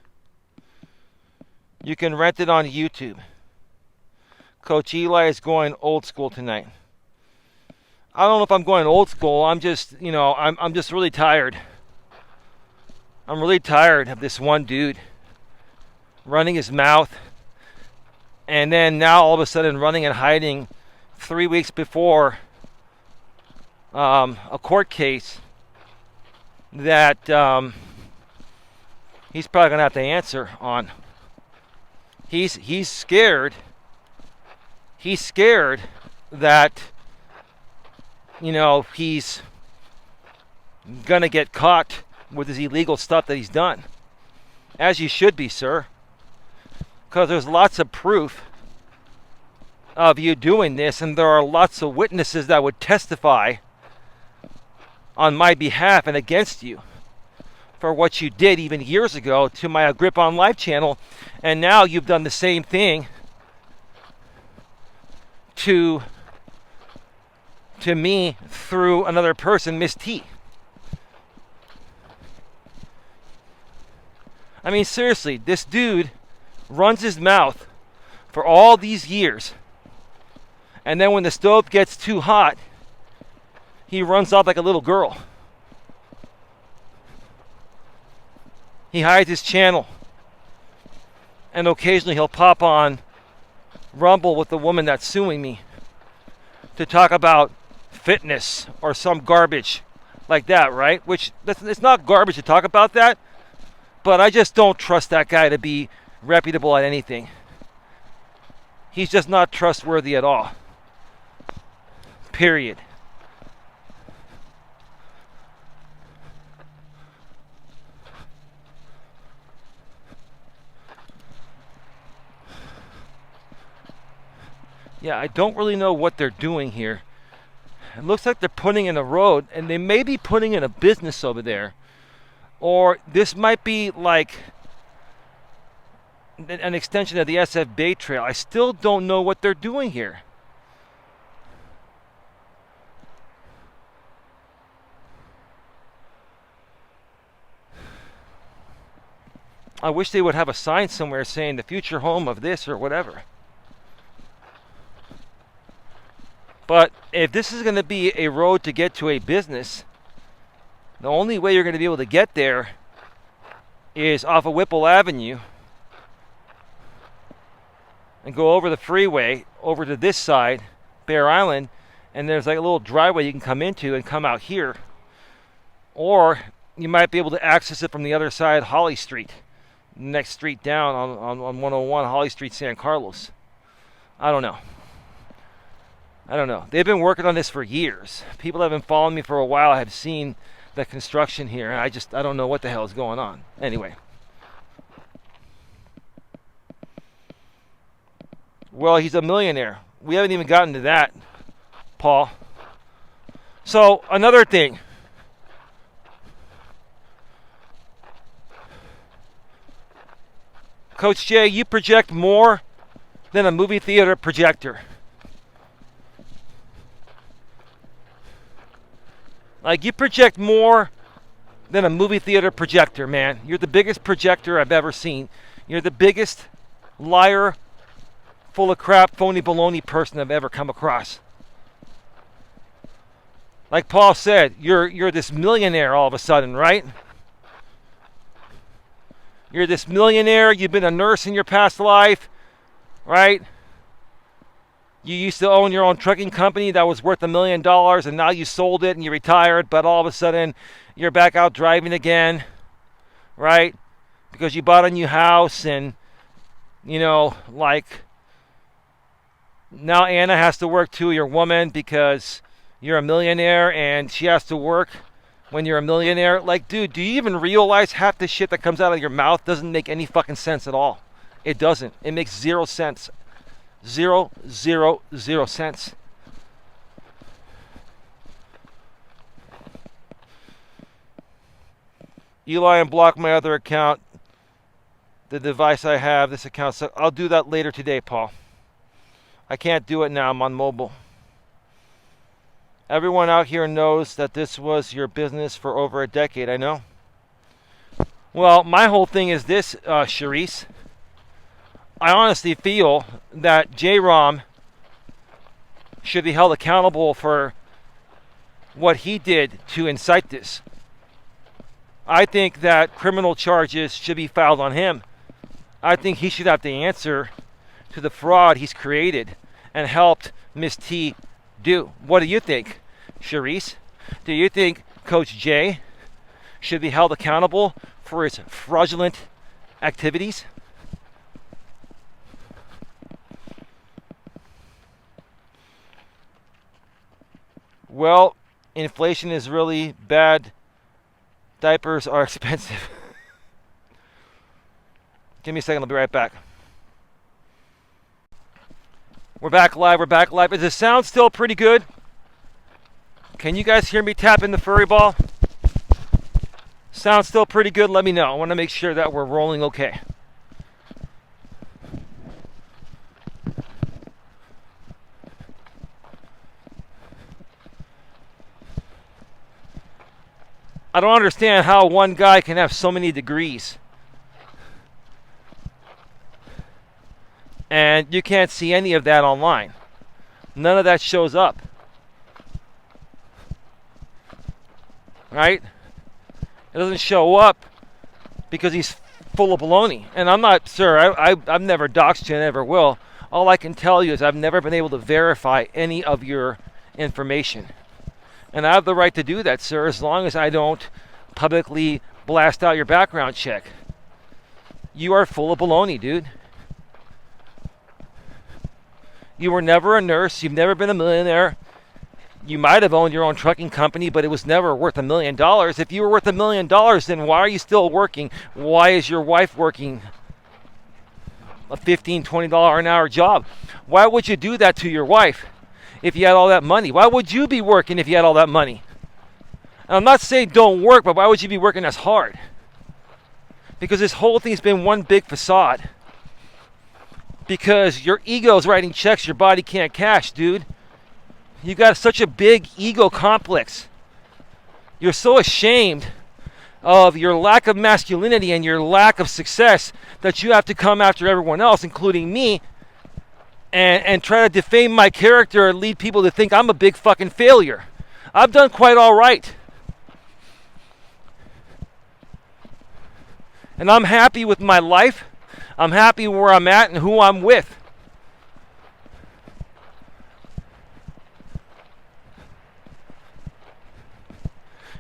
You can rent it on YouTube. Coach Eli is going old school tonight. I don't know if I'm going old school. I'm just, I'm just really tired. I'm really tired of this one dude running his mouth, and then now all of a sudden running and hiding 3 weeks before a court case that he's probably going to have to answer on. He's scared. He's scared that he's gonna get caught with his illegal stuff that he's done. As you should be, sir. Because there's lots of proof of you doing this, and there are lots of witnesses that would testify on my behalf and against you for what you did even years ago to my Grip on Life channel, and now you've done the same thing to me through another person, Miss T. I mean, seriously, this dude runs his mouth for all these years, and then when the stove gets too hot, he runs off like a little girl. He hides his channel, and occasionally he'll pop on Rumble with the woman that's suing me to talk about fitness or some garbage like that, right? Which it's not garbage to talk about that, but I just don't trust that guy to be reputable at anything. He's just not trustworthy at all. Period. Yeah, I don't really know what they're doing here. It looks like they're putting in a road, and they may be putting in a business over there. Or this might be like an extension of the SF Bay Trail. I still don't know what they're doing here. I wish they would have a sign somewhere saying the future home of this or whatever. But if this is going to be a road to get to a business, the only way you're going to be able to get there is off of Whipple Avenue and go over the freeway over to this side, Bear Island, and there's like a little driveway you can come into and come out here. Or you might be able to access it from the other side, Holly Street, next street down on 101, Holly Street, San Carlos. I don't know. They've been working on this for years. People that have been following me for a while have seen the construction here. I don't know what the hell is going on. Anyway. Well, he's a millionaire. We haven't even gotten to that, Paul. So, another thing. Coach J, you project more than a movie theater projector. Like, you project more than a movie theater projector, man. You're the biggest projector I've ever seen. You're the biggest liar, full of crap, phony baloney person I've ever come across. Like Paul said, you're this millionaire all of a sudden, right? You're this millionaire, you've been a nurse in your past life, right? You used to own your own trucking company that was worth $1 million, and now you sold it and you retired, but all of a sudden you're back out driving again, right? Because you bought a new house, and, you know, like, now Anna has to work too, your woman, because you're a millionaire and she has to work when you're a millionaire. Like, dude, do you even realize half the shit that comes out of your mouth doesn't make any fucking sense at all? It doesn't. It makes 0 sense. 0 cents. Eli unblocked my other account, the device I have, this account. So I'll do that later today, Paul. I can't do it now. I'm on mobile. Everyone out here knows that this was your business for over a decade. I know. Well, my whole thing is this, Charisse. I honestly feel that J-Rom should be held accountable for what he did to incite this. I think that criminal charges should be filed on him. I think he should have to answer to the fraud he's created and helped Miss T do. What do you think, Charisse? Do you think Coach J should be held accountable for his fraudulent activities? Well, inflation is really bad. Diapers are expensive. Give me a second, I'll be right back. We're back live. Is the sound still pretty good? Can you guys hear me tapping the furry ball? Sound still pretty good? Let me know. I want to make sure that we're rolling okay. I don't understand how one guy can have so many degrees. And you can't see any of that online. None of that shows up. Right? It doesn't show up because he's full of baloney. And I'm not, sir, I've never doxed you and never will. All I can tell you is I've never been able to verify any of your information. And I have the right to do that, sir, as long as I don't publicly blast out your background check. You are full of baloney, dude. You were never a nurse. You've never been a millionaire. You might have owned your own trucking company, but it was never worth $1 million. If you were worth $1 million, then why are you still working? Why is your wife working a $15, $20 an hour job? Why would you do that to your wife if you had all that money? Why would you be working if you had all that money? And I'm not saying don't work, but why would you be working as hard? Because this whole thing's been one big facade. Because your ego's writing checks your body can't cash, dude. You got such a big ego complex. You're so ashamed of your lack of masculinity and your lack of success that you have to come after everyone else, including me, and try to defame my character and lead people to think I'm a big fucking failure. I've done quite all right. And I'm happy with my life. I'm happy where I'm at and who I'm with.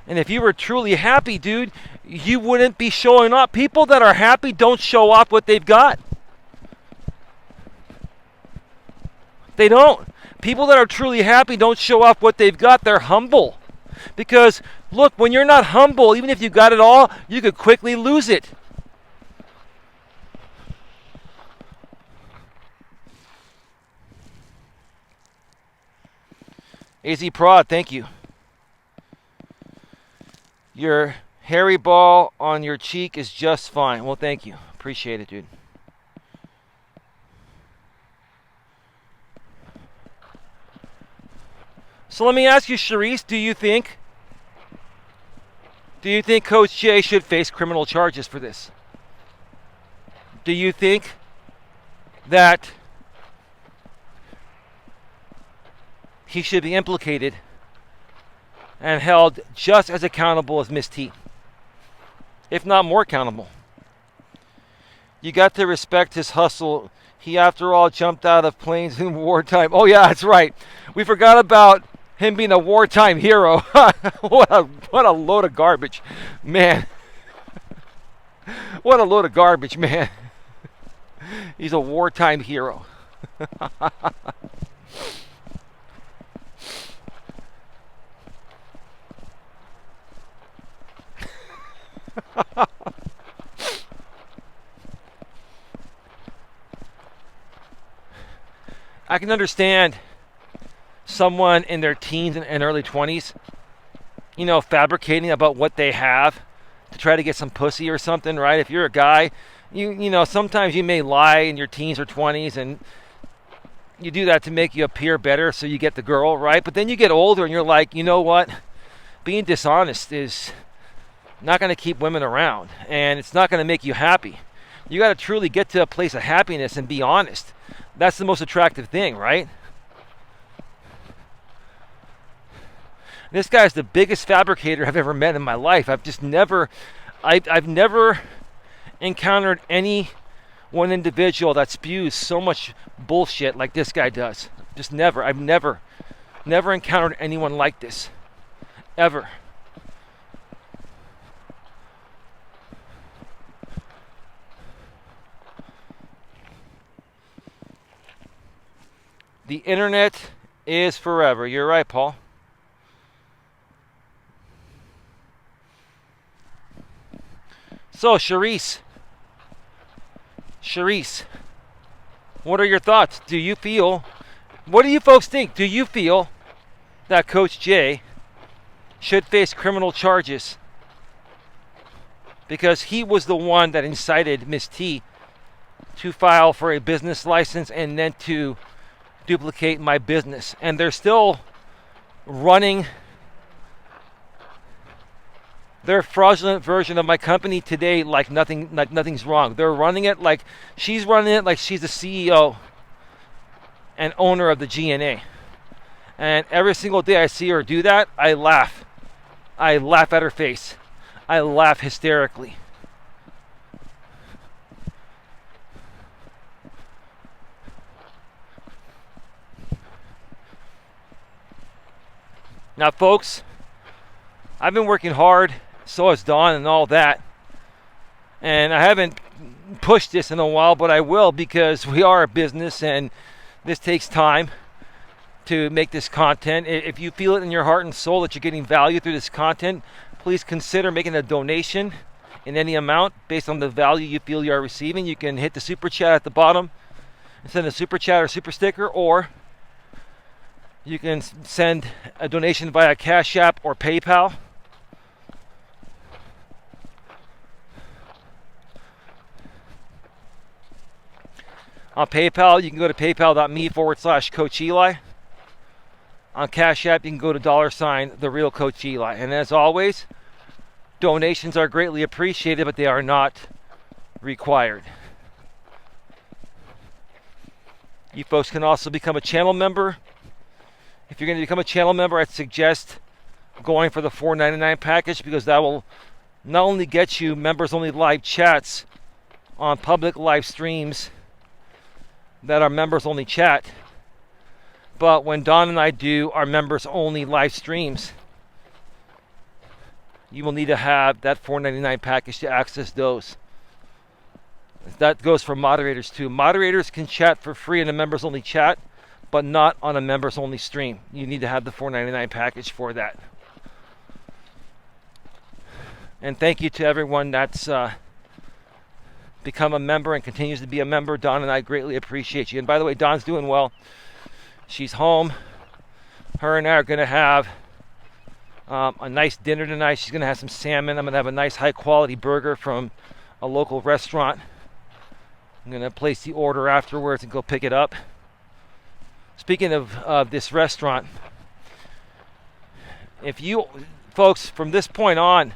And if you were truly happy, dude, you wouldn't be showing up. People that are happy don't show off what they've got. They don't. People that are truly happy don't show off what they've got. They're humble. Because, look, when you're not humble, even if you got it all, you could quickly lose it. AZ Prod, thank you. Your hairy ball on your cheek is just fine. Well, thank you. Appreciate it, dude. So let me ask you, Charisse, do you think Coach J should face criminal charges for this? Do you think that he should be implicated and held just as accountable as Miss T, if not more accountable? You got to respect his hustle. He, after all, jumped out of planes in wartime. Oh, yeah, that's right. We forgot about him being a wartime hero. What a load of garbage, man. What a load of garbage, man. He's a wartime hero. I can understand someone in their teens and early 20s, fabricating about what they have to try to get some pussy or something, right? If you're a guy, sometimes you may lie in your teens or 20s, and you do that to make you appear better so you get the girl, right? But then you get older and you're like, you know what? Being dishonest is not going to keep women around, and it's not going to make you happy. You got to truly get to a place of happiness and be honest. That's the most attractive thing, right? This guy's the biggest fabricator I've ever met in my life. I've never encountered any one individual that spews so much bullshit like this guy does. Just never. I've never encountered anyone like this. Ever. The internet is forever. You're right, Paul. So, Charisse, what are your thoughts? What do you folks think? Do you feel that Coach J should face criminal charges because he was the one that incited Miss T to file for a business license and then to duplicate my business? And they're still running their fraudulent version of my company today like nothing's wrong. They're running it like she's the CEO and owner of the GNA. And every single day I see her do that, I laugh. I laugh at her face. I laugh hysterically. Now, folks, I've been working hard, so has Dawn and all that. And I haven't pushed this in a while, but I will, because we are a business and this takes time to make this content. If you feel it in your heart and soul that you're getting value through this content, please consider making a donation in any amount based on the value you feel you are receiving. You can hit the super chat at the bottom and send a super chat or super sticker, or you can send a donation via Cash App or PayPal. On PayPal, you can go to paypal.me/Coach Eli. On Cash App, you can go to $, the real Coach Eli. And as always, donations are greatly appreciated, but they are not required. You folks can also become a channel member. If you're going to become a channel member, I'd suggest going for the $4.99 package, because that will not only get you members-only live chats on public live streams that are members-only chat, but when Don and I do our members-only live streams, you will need to have that $4.99 package to access those. That goes for moderators too. Moderators can chat for free in a members-only chat, but not on a members-only stream. You need to have the $4.99 package for that. And thank you to everyone that's become a member and continues to be a member. Dawn and I greatly appreciate you. And by the way, Dawn's doing well. She's home. Her and I are going to have a nice dinner tonight. She's going to have some salmon. I'm going to have a nice high-quality burger from a local restaurant. I'm going to place the order afterwards and go pick it up. Speaking of this restaurant, if you folks, from this point on,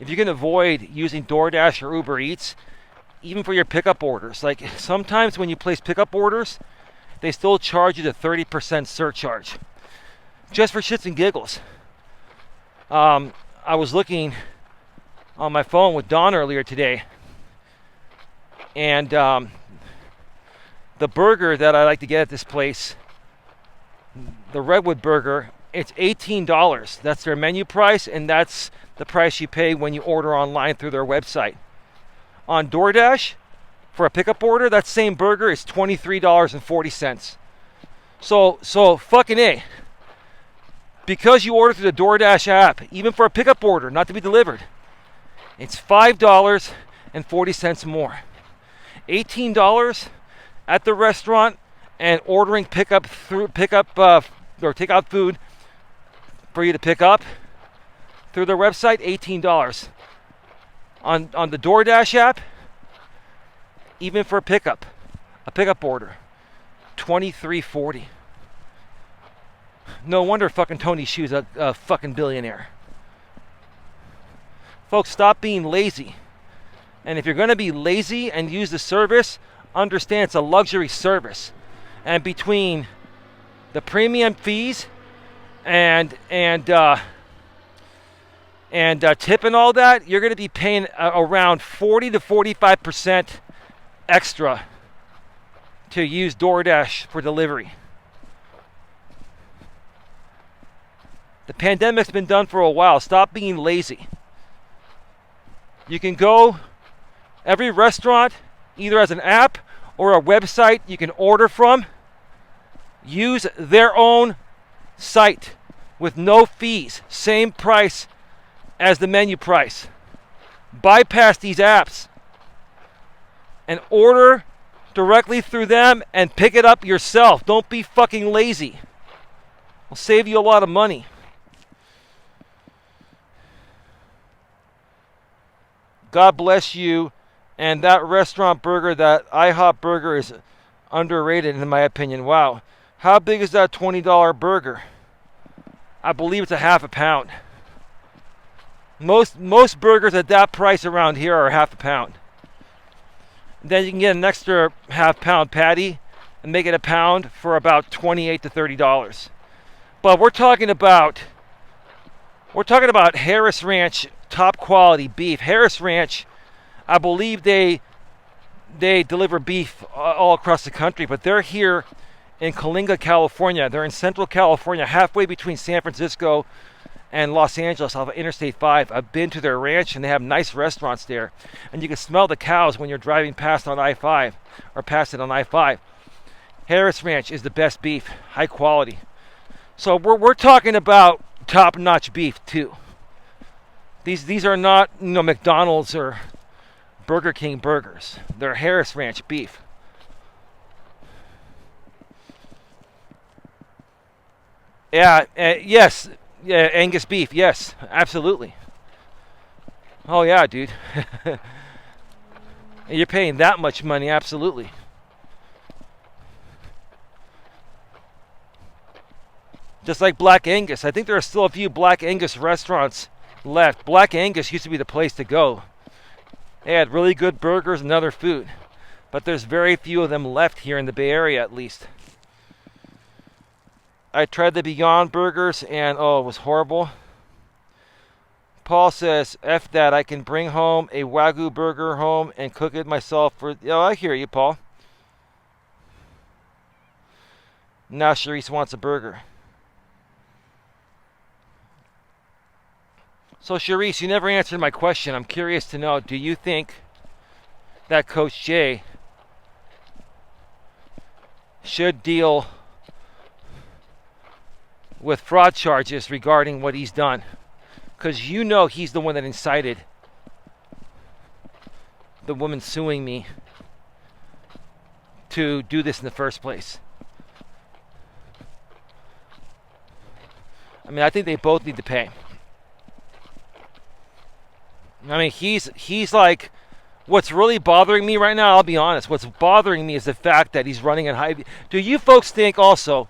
if you can avoid using DoorDash or Uber Eats, even for your pickup orders, like sometimes when you place pickup orders, they still charge you the 30% surcharge. Just for shits and giggles. I was looking on my phone with Dawn earlier today, and the burger that I like to get at this place, the Redwood Burger, it's $18. That's their menu price, and that's the price you pay when you order online through their website. On DoorDash, for a pickup order, that same burger is $23.40. So fucking A. Because you order through the DoorDash app, even for a pickup order, not to be delivered, it's $5.40 more. $18 at the restaurant, and ordering or take out food for you to pick up through their website, $18. On the DoorDash app, even for a pickup order, $23.40. No wonder fucking Tony Hsiu's a fucking billionaire. Folks, stop being lazy. And if you're going to be lazy and use the service, understand it's a luxury service. And between the premium fees and tip and all that, you're going to be paying around 40 to 45% extra to use DoorDash for delivery. The pandemic's been done for a while. Stop being lazy. You can go every restaurant, either as an app or a website you can order from. Use their own site with no fees. Same price as the menu price. Bypass these apps and order directly through them and pick it up yourself. Don't be fucking lazy. It'll save you a lot of money. God bless you. And that restaurant burger, that IHOP burger, is underrated in my opinion. Wow. How big is that $20 burger? I believe it's a half a pound. Most burgers at that price around here are half a pound. Then you can get an extra half pound patty and make it a pound for about $28 to $30. But we're talking about Harris Ranch top quality beef. Harris Ranch, I believe they deliver beef all across the country, but they're here in Coalinga, California. They're in Central California, halfway between San Francisco and Los Angeles off of Interstate 5. I've been to their ranch, and they have nice restaurants there. And you can smell the cows when you're driving past on I-5 or past it on I-5. Harris Ranch is the best beef, high quality. So we're talking about top-notch beef too. These are not McDonald's or Burger King burgers. They're Harris Ranch beef. Yeah, yes. Yeah, Angus beef. Yes, absolutely. Oh yeah, dude. You're paying that much money, absolutely. Just like Black Angus. I think there are still a few Black Angus restaurants left. Black Angus used to be the place to go. They had really good burgers and other food. But there's very few of them left here in the Bay Area, at least. I tried the Beyond Burgers, and it was horrible. Paul says, F that, I can bring home a Wagyu burger home and cook it myself for... Oh, I hear you, Paul. Now Sharice wants a burger. So, Sharice, you never answered my question. I'm curious to know, do you think that Coach J should deal with fraud charges regarding what he's done? Because you know he's the one that incited the woman suing me to do this in the first place. I mean, I think they both need to pay. I mean, he's like, what's really bothering me right now, I'll be honest, what's bothering me is the fact that he's running in hiding. Do you folks think also,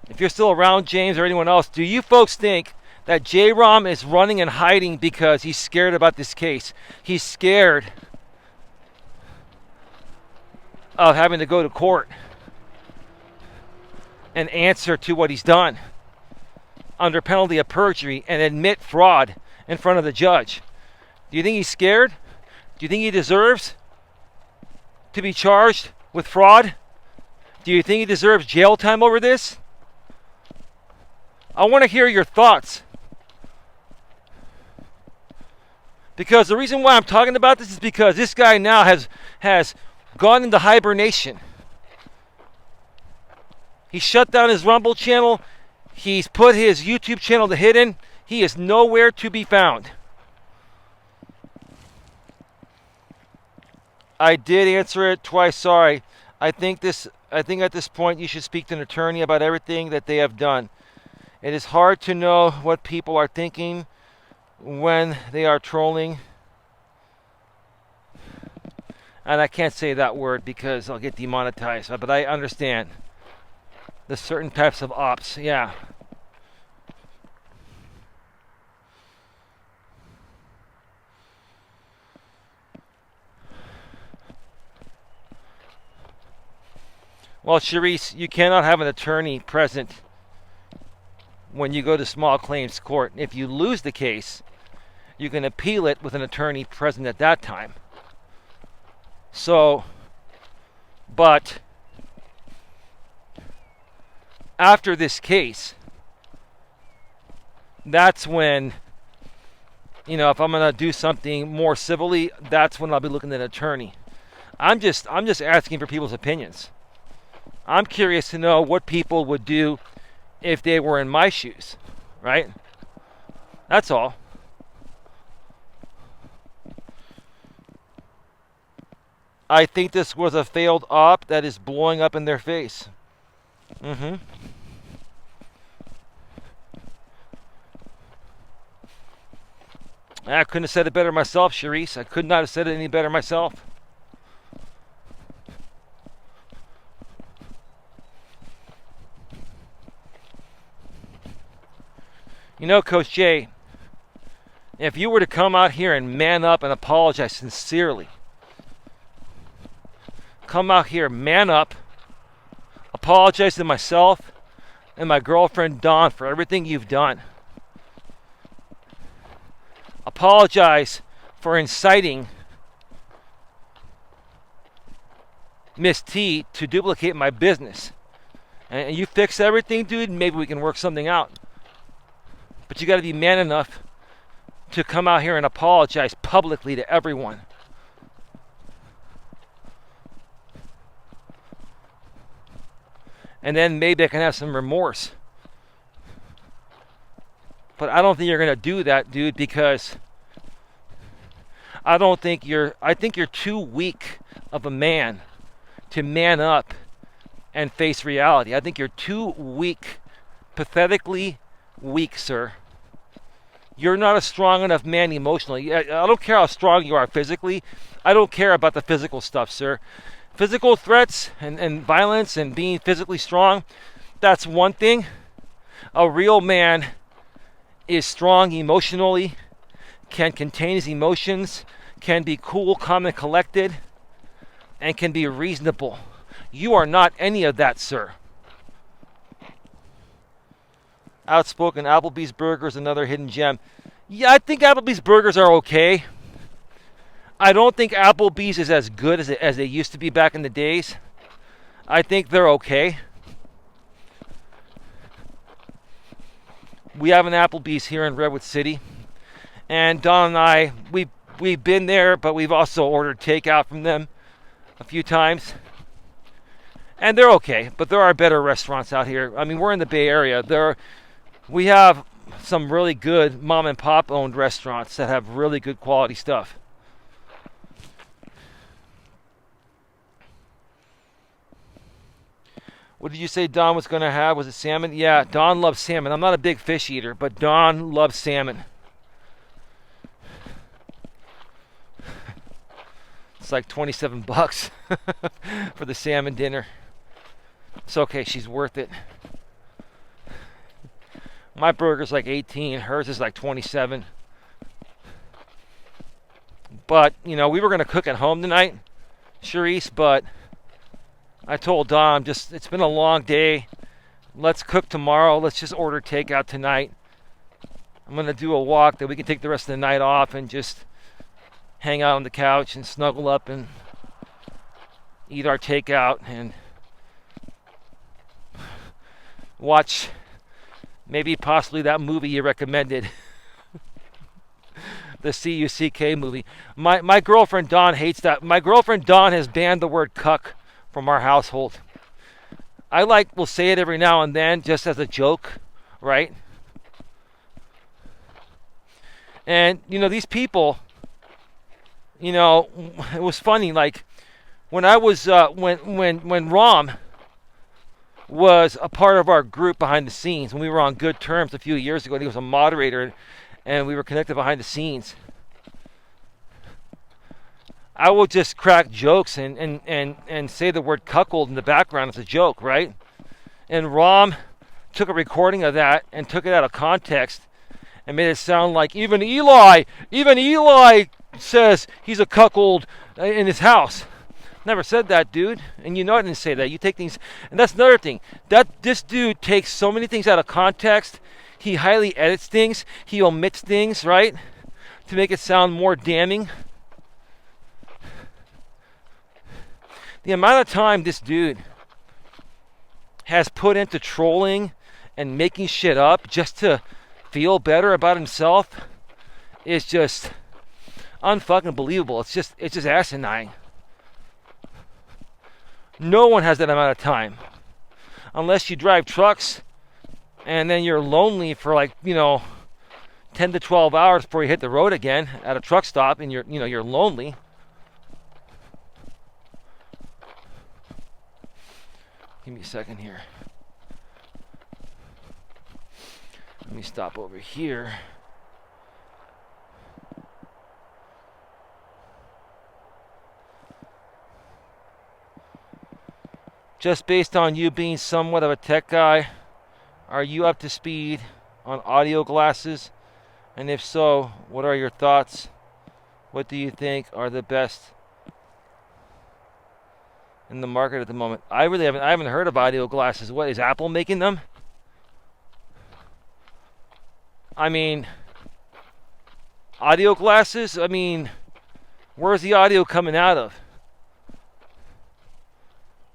if you're still around, James, or anyone else, do you folks think that J-Rom is running and hiding because he's scared about this case? He's scared of having to go to court and answer to what he's done under penalty of perjury and admit fraud in front of the judge. Do you think he's scared? Do you think he deserves to be charged with fraud? Do you think he deserves jail time over this? I want to hear your thoughts. Because the reason why I'm talking about this is because this guy now has gone into hibernation. He shut down his Rumble channel. He's put his YouTube channel to hidden. He is nowhere to be found. I did answer it twice. Sorry. I think at this point you should speak to an attorney about everything that they have done. It is hard to know what people are thinking when they are trolling. And I can't say that word because I'll get demonetized. But I understand. The certain types of ops. Yeah. Well, Charisse, you cannot have an attorney present when you go to small claims court. If you lose the case, you can appeal it with an attorney present at that time. So, but after this case, that's when, if I'm going to do something more civilly, that's when I'll be looking at an attorney. I'm just asking for people's opinions. I'm curious to know what people would do if they were in my shoes, right? That's all. I think this was a failed op that is blowing up in their face. I couldn't have said it better myself, Charisse. I could not have said it any better myself. Coach Jay, if you were to come out here and man up and apologize sincerely, come out here, man up, apologize to myself and my girlfriend Dawn for everything you've done. Apologize for inciting Miss T to duplicate my business. And you fix everything, dude, maybe we can work something out. But you got to be man enough to come out here and apologize publicly to everyone. And then maybe I can have some remorse. But I don't think you're going to do that, dude, because I think you're too weak of a man to man up and face reality. I think you're too weak, pathetically weak, sir. You're not a strong enough man emotionally. I don't care how strong you are physically. I don't care about the physical stuff, sir. Physical threats and violence and being physically strong, that's one thing. A real man is strong emotionally, can contain his emotions, can be cool, calm, and collected, and can be reasonable. You are not any of that, sir. Outspoken Applebee's Burgers, another hidden gem. Yeah, I think Applebee's Burgers are okay. I don't think Applebee's is as good as they used to be back in the days. I think they're okay. We have an Applebee's here in Redwood City. And Don and I, we've been there, but we've also ordered takeout from them a few times. And they're okay, but there are better restaurants out here. I mean, we're in the Bay Area. We have some really good mom and pop owned restaurants that have really good quality stuff. What did you say Don was going to have? Was it salmon? Yeah, Don loves salmon. I'm not a big fish eater, but Don loves salmon. It's like 27 bucks for the salmon dinner. It's okay, she's worth it. My burger's like 18, hers is like 27. But, you know, we were going to cook at home tonight, Charisse, but I told Dom, it's been a long day. Let's cook tomorrow. Let's just order takeout tonight. I'm going to do a walk that we can take the rest of the night off and just hang out on the couch and snuggle up and eat our takeout and watch maybe possibly that movie you recommended. The C-U-C-K movie. My girlfriend Dawn hates that. My girlfriend Dawn has banned the word cuck from our household. Will say it every now and then just as a joke, right? And, you know, these people, you know, it was funny, like, when I was, when Rom was a part of our group behind the scenes, when we were on good terms a few years ago, and he was a moderator, and we were connected behind the scenes, I would just crack jokes and say the word cuckold in the background as a joke, right? And Rom took a recording of that and took it out of context and made it sound like even Eli says he's a cuckold in his house. Never said that, dude. And you know I didn't say that. You take things, and that's another thing. This dude takes so many things out of context. He highly edits things. He omits things, right? To make it sound more damning. The amount of time this dude has put into trolling and making shit up just to feel better about himself is just unfucking believable. It's just asinine. No one has that amount of time. Unless you drive trucks and then you're lonely for 10 to 12 hours before you hit the road again at a truck stop and you're lonely. Give me a second here. Let me stop over here. Just based on you being somewhat of a tech guy, are you up to speed on audio glasses? And if so, what are your thoughts? What do you think are the best in the market at the moment? I haven't heard of audio glasses. What is Apple making them? I mean, audio glasses? I mean, where's the audio coming out of?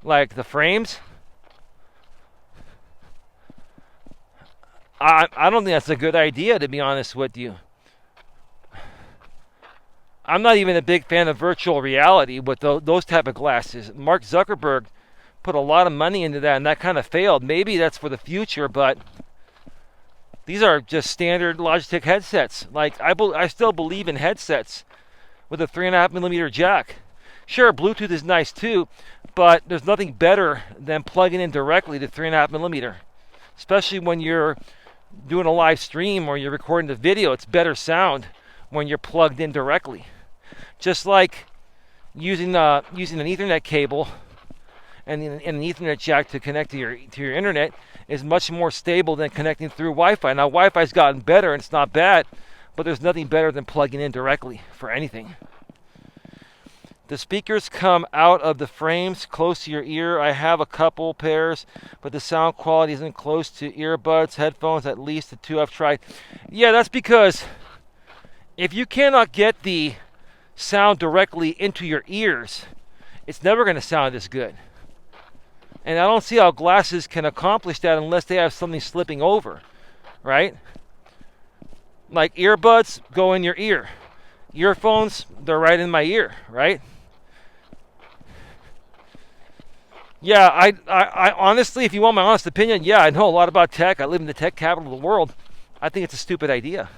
Like the frames? I don't think that's a good idea, to be honest with you. I'm not even a big fan of virtual reality with those type of glasses. Mark Zuckerberg put a lot of money into that, and that kind of failed. Maybe that's for the future, but these are just standard Logitech headsets. Like, I still believe in headsets with a 3.5mm jack. Sure, Bluetooth is nice too, but there's nothing better than plugging in directly to 3.5mm. Especially when you're doing a live stream or you're recording the video, it's better sound when you're plugged in directly. Just like using an Ethernet cable and an Ethernet jack to connect to your internet is much more stable than connecting through Wi-Fi. Now, Wi-Fi's gotten better and it's not bad, but there's nothing better than plugging in directly for anything. The speakers come out of the frames close to your ear. I have a couple pairs, but the sound quality isn't close to earbuds, headphones, at least the two I've tried. Yeah, that's because if you cannot get the sound directly into your ears, it's never going to sound as good. And I don't see how glasses can accomplish that unless they have something slipping over, right? Like earbuds go in your ear. Earphones, they're right in my ear, right? Yeah, I honestly, if you want my honest opinion, yeah, I know a lot about tech. I live in the tech capital of the world. I think it's a stupid idea.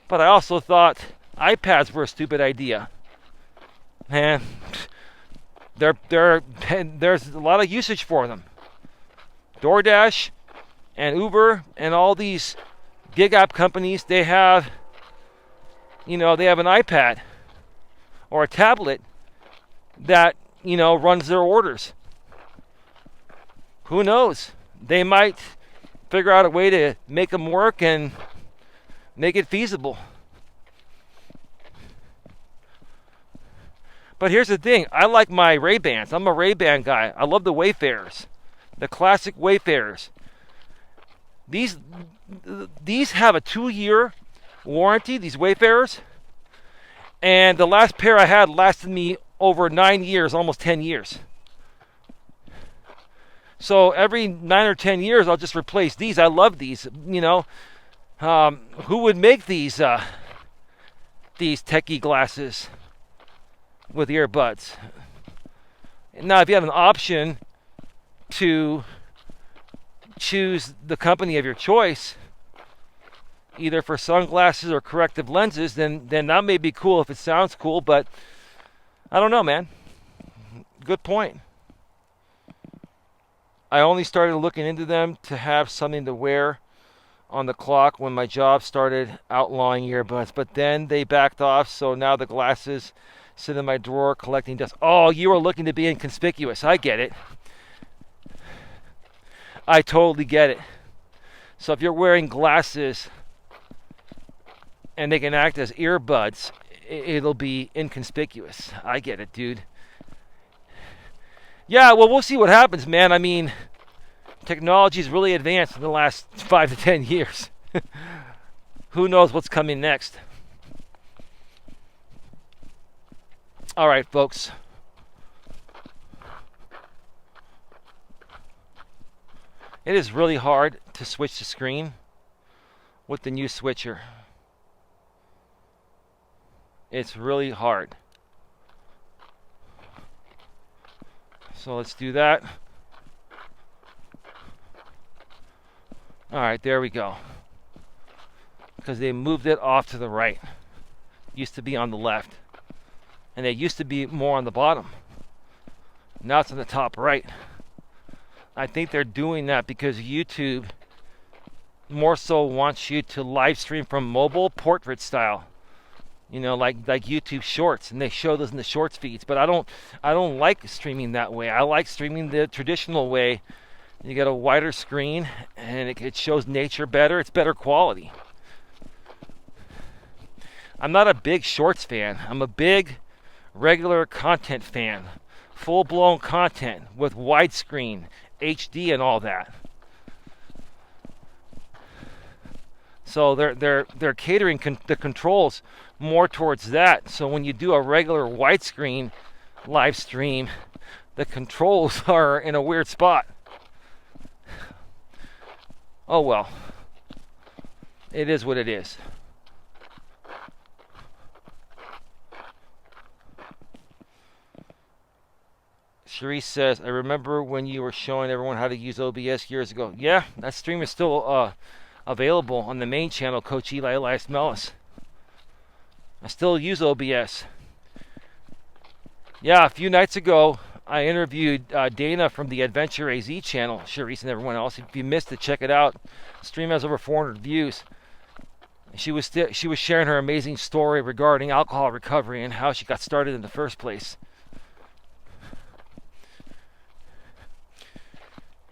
But I also thought iPads were a stupid idea. Man, There's a lot of usage for them. DoorDash and Uber and all these gig app companies, they have an iPad or a tablet that, runs their orders. Who knows? They might figure out a way to make them work and make it feasible. But here's the thing. I like my Ray-Bans. I'm a Ray-Ban guy. I love the Wayfarers. The classic Wayfarers. These have a 2-year warranty, these Wayfarers. And the last pair I had lasted me over 9 years, almost 10 years. So every 9 or 10 years, I'll just replace these. I love these. Who would make these techie glasses with earbuds? Now, if you have an option to choose the company of your choice, either for sunglasses or corrective lenses, then that may be cool if it sounds cool, but I don't know, man. Good point. I only started looking into them to have something to wear on the clock when my job started outlawing earbuds, but then they backed off, so now the glasses sit in my drawer collecting dust. Oh, you were looking to be inconspicuous. I get it. I totally get it. So if you're wearing glasses and they can act as earbuds, it'll be inconspicuous. I get it, dude. Yeah, well, we'll see what happens, man. I mean, technology's really advanced in the last 5 to 10 years. Who knows what's coming next? All right, folks. It is really hard to switch the screen with the new switcher. It's really hard. So let's do that. All right, there we go. Because they moved it off to the right. Used to be on the left. And it used to be more on the bottom. Now it's on the top right. I think they're doing that because YouTube more so wants you to live stream from mobile portrait style. Like YouTube Shorts, and they show those in the Shorts feeds. But I don't like streaming that way. I like streaming the traditional way. You get a wider screen, and it shows nature better. It's better quality. I'm not a big Shorts fan. I'm a big regular content fan. Full-blown content with widescreen, HD, and all that. So they're catering the controls more towards that. So when you do a regular widescreen live stream, the controls are in a weird spot. Oh well. It is what it is. Cherise says, I remember when you were showing everyone how to use OBS years ago. Yeah, that stream is still available on the main channel, Coach Eli, Elias, Melas. I still use OBS. Yeah, a few nights ago, I interviewed Dana from the Adventure AZ channel, Cherise and everyone else. If you missed it, check it out. The stream has over 400 views. She was sharing her amazing story regarding alcohol recovery and how she got started in the first place.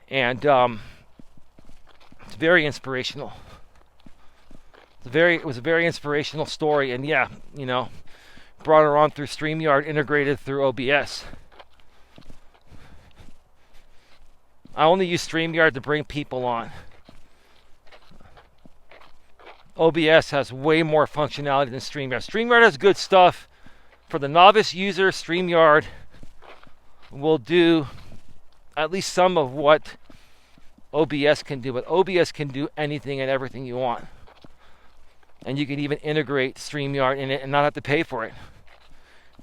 And it's very inspirational. It was a very inspirational story, and yeah, brought her on through StreamYard, integrated through OBS. I only use StreamYard to bring people on. OBS has way more functionality than StreamYard. StreamYard has good stuff. For the novice user, StreamYard will do at least some of what OBS can do, but OBS can do anything and everything you want. And you can even integrate StreamYard in it and not have to pay for it,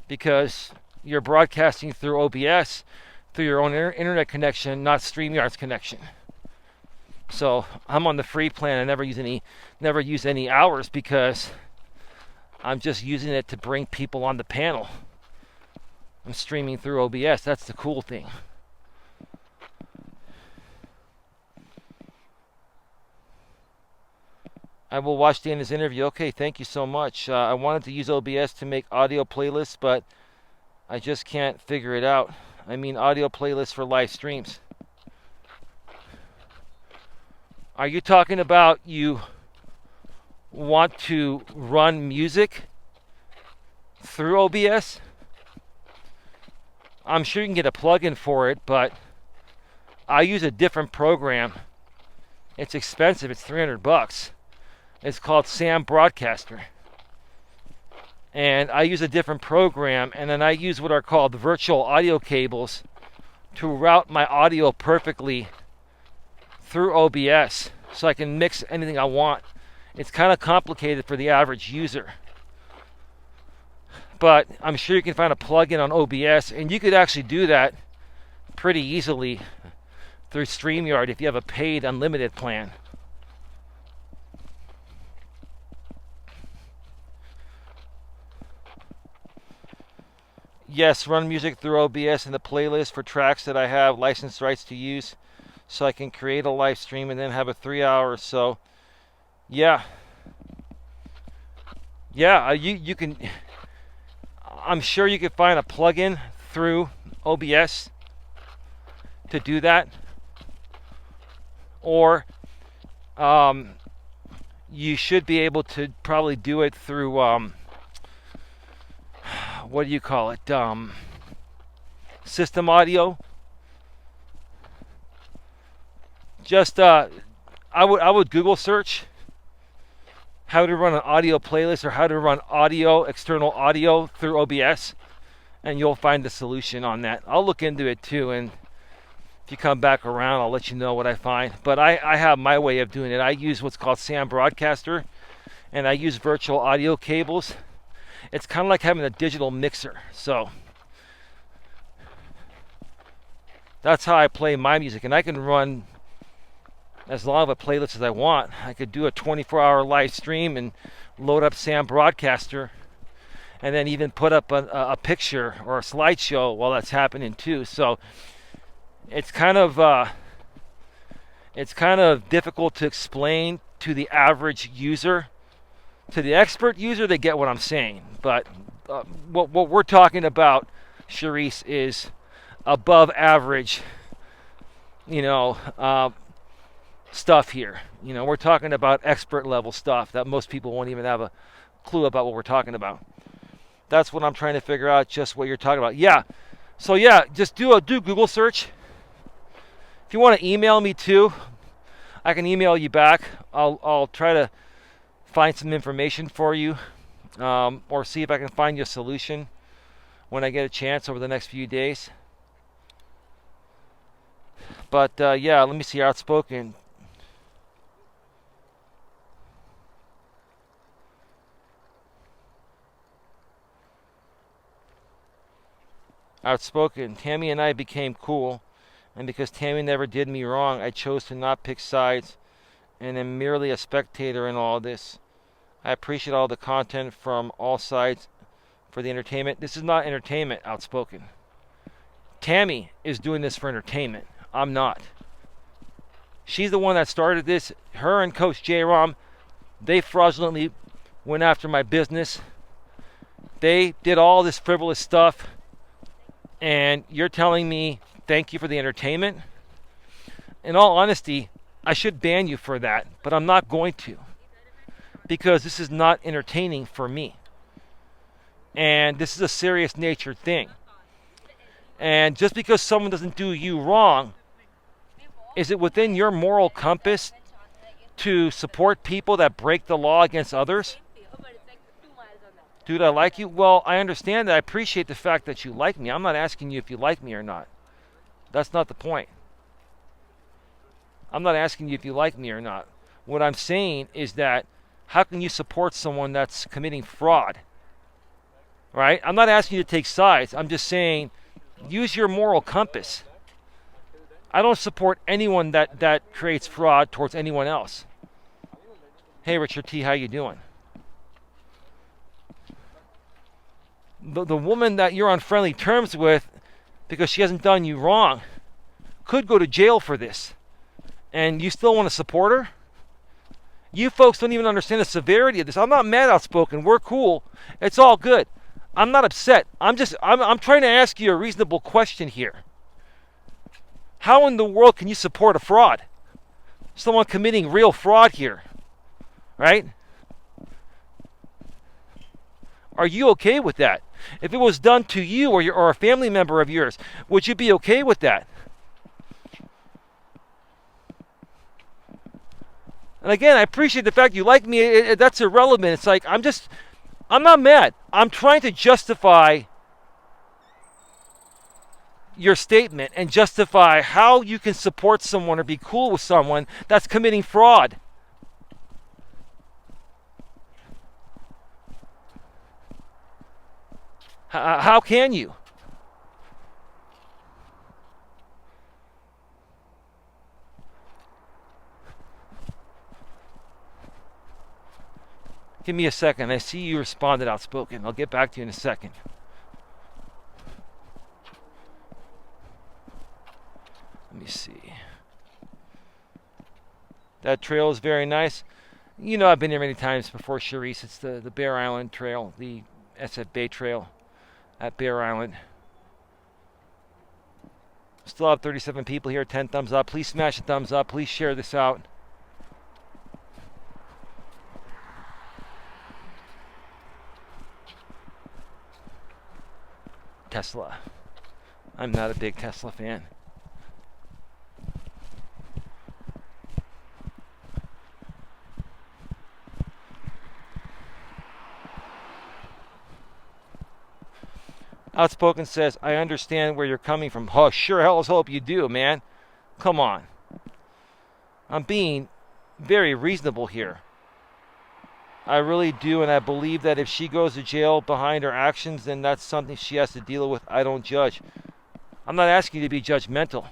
because you're broadcasting through OBS through your own internet connection, not StreamYard's connection. So I'm on the free plan. I never use any hours because I'm just using it to bring people on the panel. I'm streaming through OBS. That's the cool thing. I will watch Dana's interview. Okay, thank you so much. I wanted to use OBS to make audio playlists, but I just can't figure it out. I mean, audio playlists for live streams. Are you talking about you want to run music through OBS? I'm sure you can get a plugin for it, but I use a different program. It's expensive. It's $300. It's called Sam Broadcaster. And I use a different program, and then I use what are called virtual audio cables to route my audio perfectly through OBS so I can mix anything I want. It's kind of complicated for the average user. But I'm sure you can find a plugin on OBS, and you could actually do that pretty easily through StreamYard if you have a paid unlimited plan. Yes, run music through OBS in the playlist for tracks that I have licensed rights to use, so I can create a live stream and then have a 3 hour or so. Yeah. Yeah, you can... I'm sure you could find a plugin through OBS to do that. Or you should be able to probably do it through... what do you call it? System audio. Just I would Google search how to run an audio playlist or how to run external audio through OBS, and you'll find the solution on that. I'll look into it too, and if you come back around, I'll let you know what I find. But I have my way of doing it. I use what's called Sam Broadcaster, and I use virtual audio cables. It's kind of like having a digital mixer. So that's how I play my music, and I can run as long of a playlist as I want. I could do a 24-hour live stream and load up Sam Broadcaster, and then even put up a picture or a slideshow while that's happening too. So it's kind of difficult to explain to the average user. To the expert user, they get what I'm saying. But what we're talking about, Charisse, is above average, stuff here. We're talking about expert level stuff that most people won't even have a clue about what we're talking about. That's what I'm trying to figure out, just what you're talking about. Yeah. So yeah, just do Google search. If you want to email me too, I can email you back. I'll try to find some information for you, or see if I can find you a solution when I get a chance over the next few days. But yeah, let me see. Outspoken. Outspoken. Tammy and I became cool, and because Tammy never did me wrong, I chose to not pick sides and am merely a spectator in all this. I appreciate all the content from all sides for the entertainment. This is not entertainment, Outspoken. Tammy is doing this for entertainment. I'm not. She's the one that started this. Her and Coach J-Rom, they fraudulently went after my business. They did all this frivolous stuff, and you're telling me thank you for the entertainment? In all honesty, I should ban you for that, but I'm not going to, because this is not entertaining for me. And this is a serious natured thing. And just because someone doesn't do you wrong, is it within your moral compass to support people that break the law against others? Dude, I like you. Well, I understand that. I appreciate the fact that you like me. I'm not asking you if you like me or not. That's not the point. I'm not asking you if you like me or not. What I'm saying is that how can you support someone that's committing fraud? Right? I'm not asking you to take sides. I'm just saying use your moral compass. I don't support anyone that creates fraud towards anyone else. Hey, Richard T., how you doing? the woman that you're on friendly terms with because she hasn't done you wrong could go to jail for this. And you still want to support her? You folks don't even understand the severity of this. I'm not mad outspoken. We're cool. It's all good. I'm not upset. I'm trying to ask you a reasonable question here. How in the world can you support a fraud? Someone committing real fraud here, right? Are you okay with that? If it was done to you or a family member of yours, would you be okay with that? And again, I appreciate the fact you like me. That's irrelevant. It's like, I'm not mad. I'm trying to justify your statement and justify how you can support someone or be cool with someone that's committing fraud. How can you? Give me a second. I see you responded outspoken. I'll get back to you in a second. Let me see. That trail is very nice. You know, I've been here many times before, Charisse. It's the Bear Island Trail, the SF Bay Trail at Bear Island. Still have 37 people here. 10 thumbs up. Please smash a thumbs up. Please share this out. Tesla. I'm not a big Tesla fan. Outspoken says, I understand where you're coming from. Oh, sure hell as hope you do, man. Come on. I'm being very reasonable here. I really do, and I believe that if she goes to jail behind her actions, then that's something she has to deal with. I don't judge. I'm not asking you to be judgmental.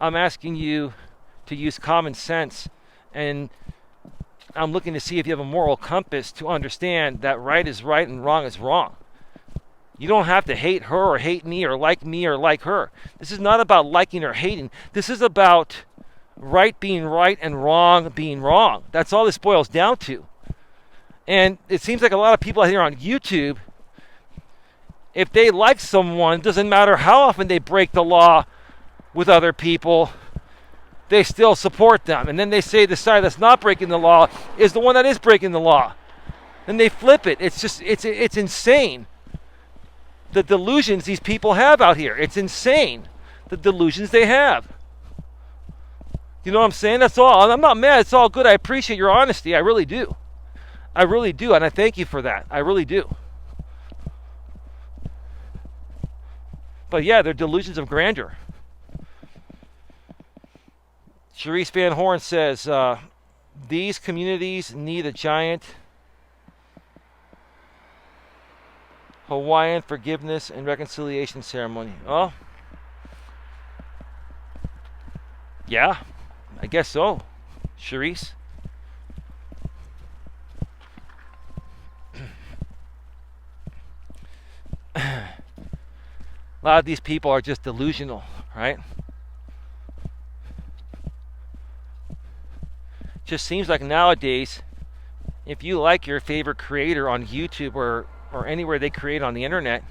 I'm asking you to use common sense, and I'm looking to see if you have a moral compass to understand that right is right and wrong is wrong. You don't have to hate her or hate me or like her. This is not about liking or hating. This is about right being right and wrong being wrong. That's all this boils down to. And it seems like a lot of people out here on YouTube, if they like someone, it doesn't matter how often they break the law with other people, they still support them. And then they say the side that's not breaking the law is the one that is breaking the law. And they flip it. It's just, it's insane. The delusions these people have out here. It's insane. The delusions they have. You know what I'm saying? That's all. I'm not mad. It's all good. I appreciate your honesty. I really do. I really do. And I thank you for that. I really do. But yeah, they're delusions of grandeur. Charisse Van Horn says, these communities need a giant Hawaiian forgiveness and reconciliation ceremony. Oh, yeah, I guess so, Charisse. A lot of these people are just delusional, right? Just seems like nowadays, if you like your favorite creator on YouTube or anywhere they create on the internet,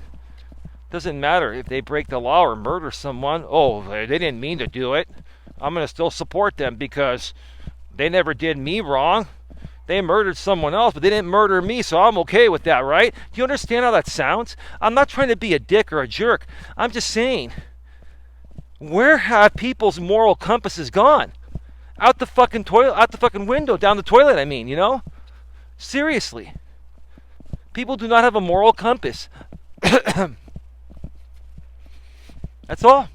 doesn't matter if they break the law or murder someone. Oh, they didn't mean to do it. I'm going to still support them because they never did me wrong. They murdered someone else, but they didn't murder me, so I'm okay with that, right? Do you understand how that sounds? I'm not trying to be a dick or a jerk. I'm just saying, where have people's moral compasses gone? Out the fucking toilet, out the fucking window, down the toilet, I mean, you know? Seriously. People do not have a moral compass. That's all.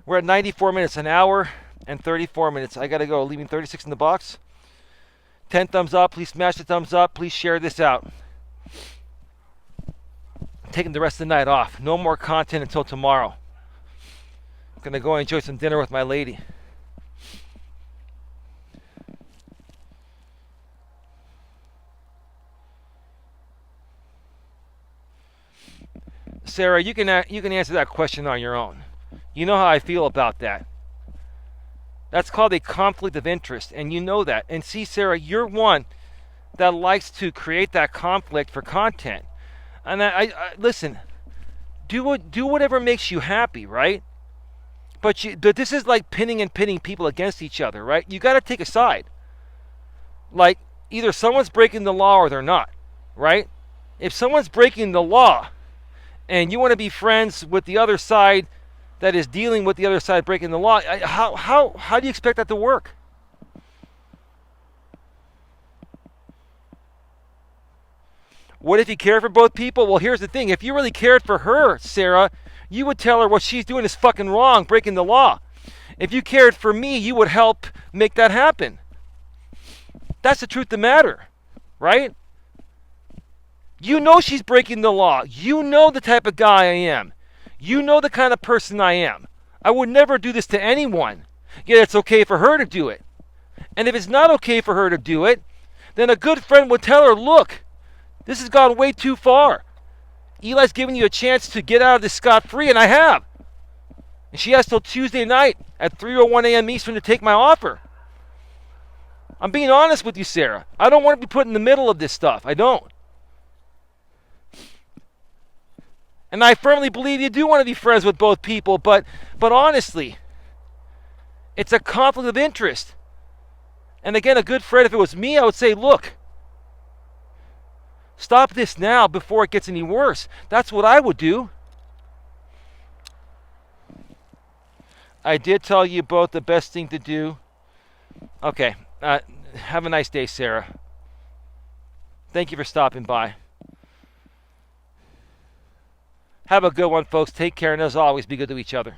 We're at 94 minutes, an hour and 34 minutes. I got to go, leaving 36 in the box. 10 thumbs up. Please smash the thumbs up. Please share this out. I'm taking the rest of the night off. No more content until tomorrow. I'm going to go enjoy some dinner with my lady. Sarah, you can answer that question on your own. You know how I feel about that. That's called a conflict of interest, and you know that. And see, Sarah, you're one that likes to create that conflict for content. And I listen, do whatever makes you happy, right? But this is like pitting people against each other, right? You got to take a side. Like, either someone's breaking the law or they're not, right? If someone's breaking the law and you want to be friends with the other side that is dealing with the other side breaking the law, how do you expect that to work? What if you care for both people? Well, here's the thing. If you really cared for her, Sarah, you would tell her what she's doing is fucking wrong, breaking the law. If you cared for me, you would help make that happen. That's the truth of the matter, right? You know she's breaking the law. You know the type of guy I am. You know the kind of person I am. I would never do this to anyone. Yet it's okay for her to do it. And if it's not okay for her to do it, then a good friend would tell her, look, this has gone way too far. Eli's giving you a chance to get out of this scot-free, and I have. And she has till Tuesday night at 3:01 a.m. Eastern to take my offer. I'm being honest with you, Sarah. I don't want to be put in the middle of this stuff. I don't. And I firmly believe you do want to be friends with both people, but honestly, it's a conflict of interest. And again, a good friend, if it was me, I would say, look, stop this now before it gets any worse. That's what I would do. I did tell you both the best thing to do. Okay. Have a nice day, Sarah. Thank you for stopping by. Have a good one, folks. Take care, and as always, be good to each other.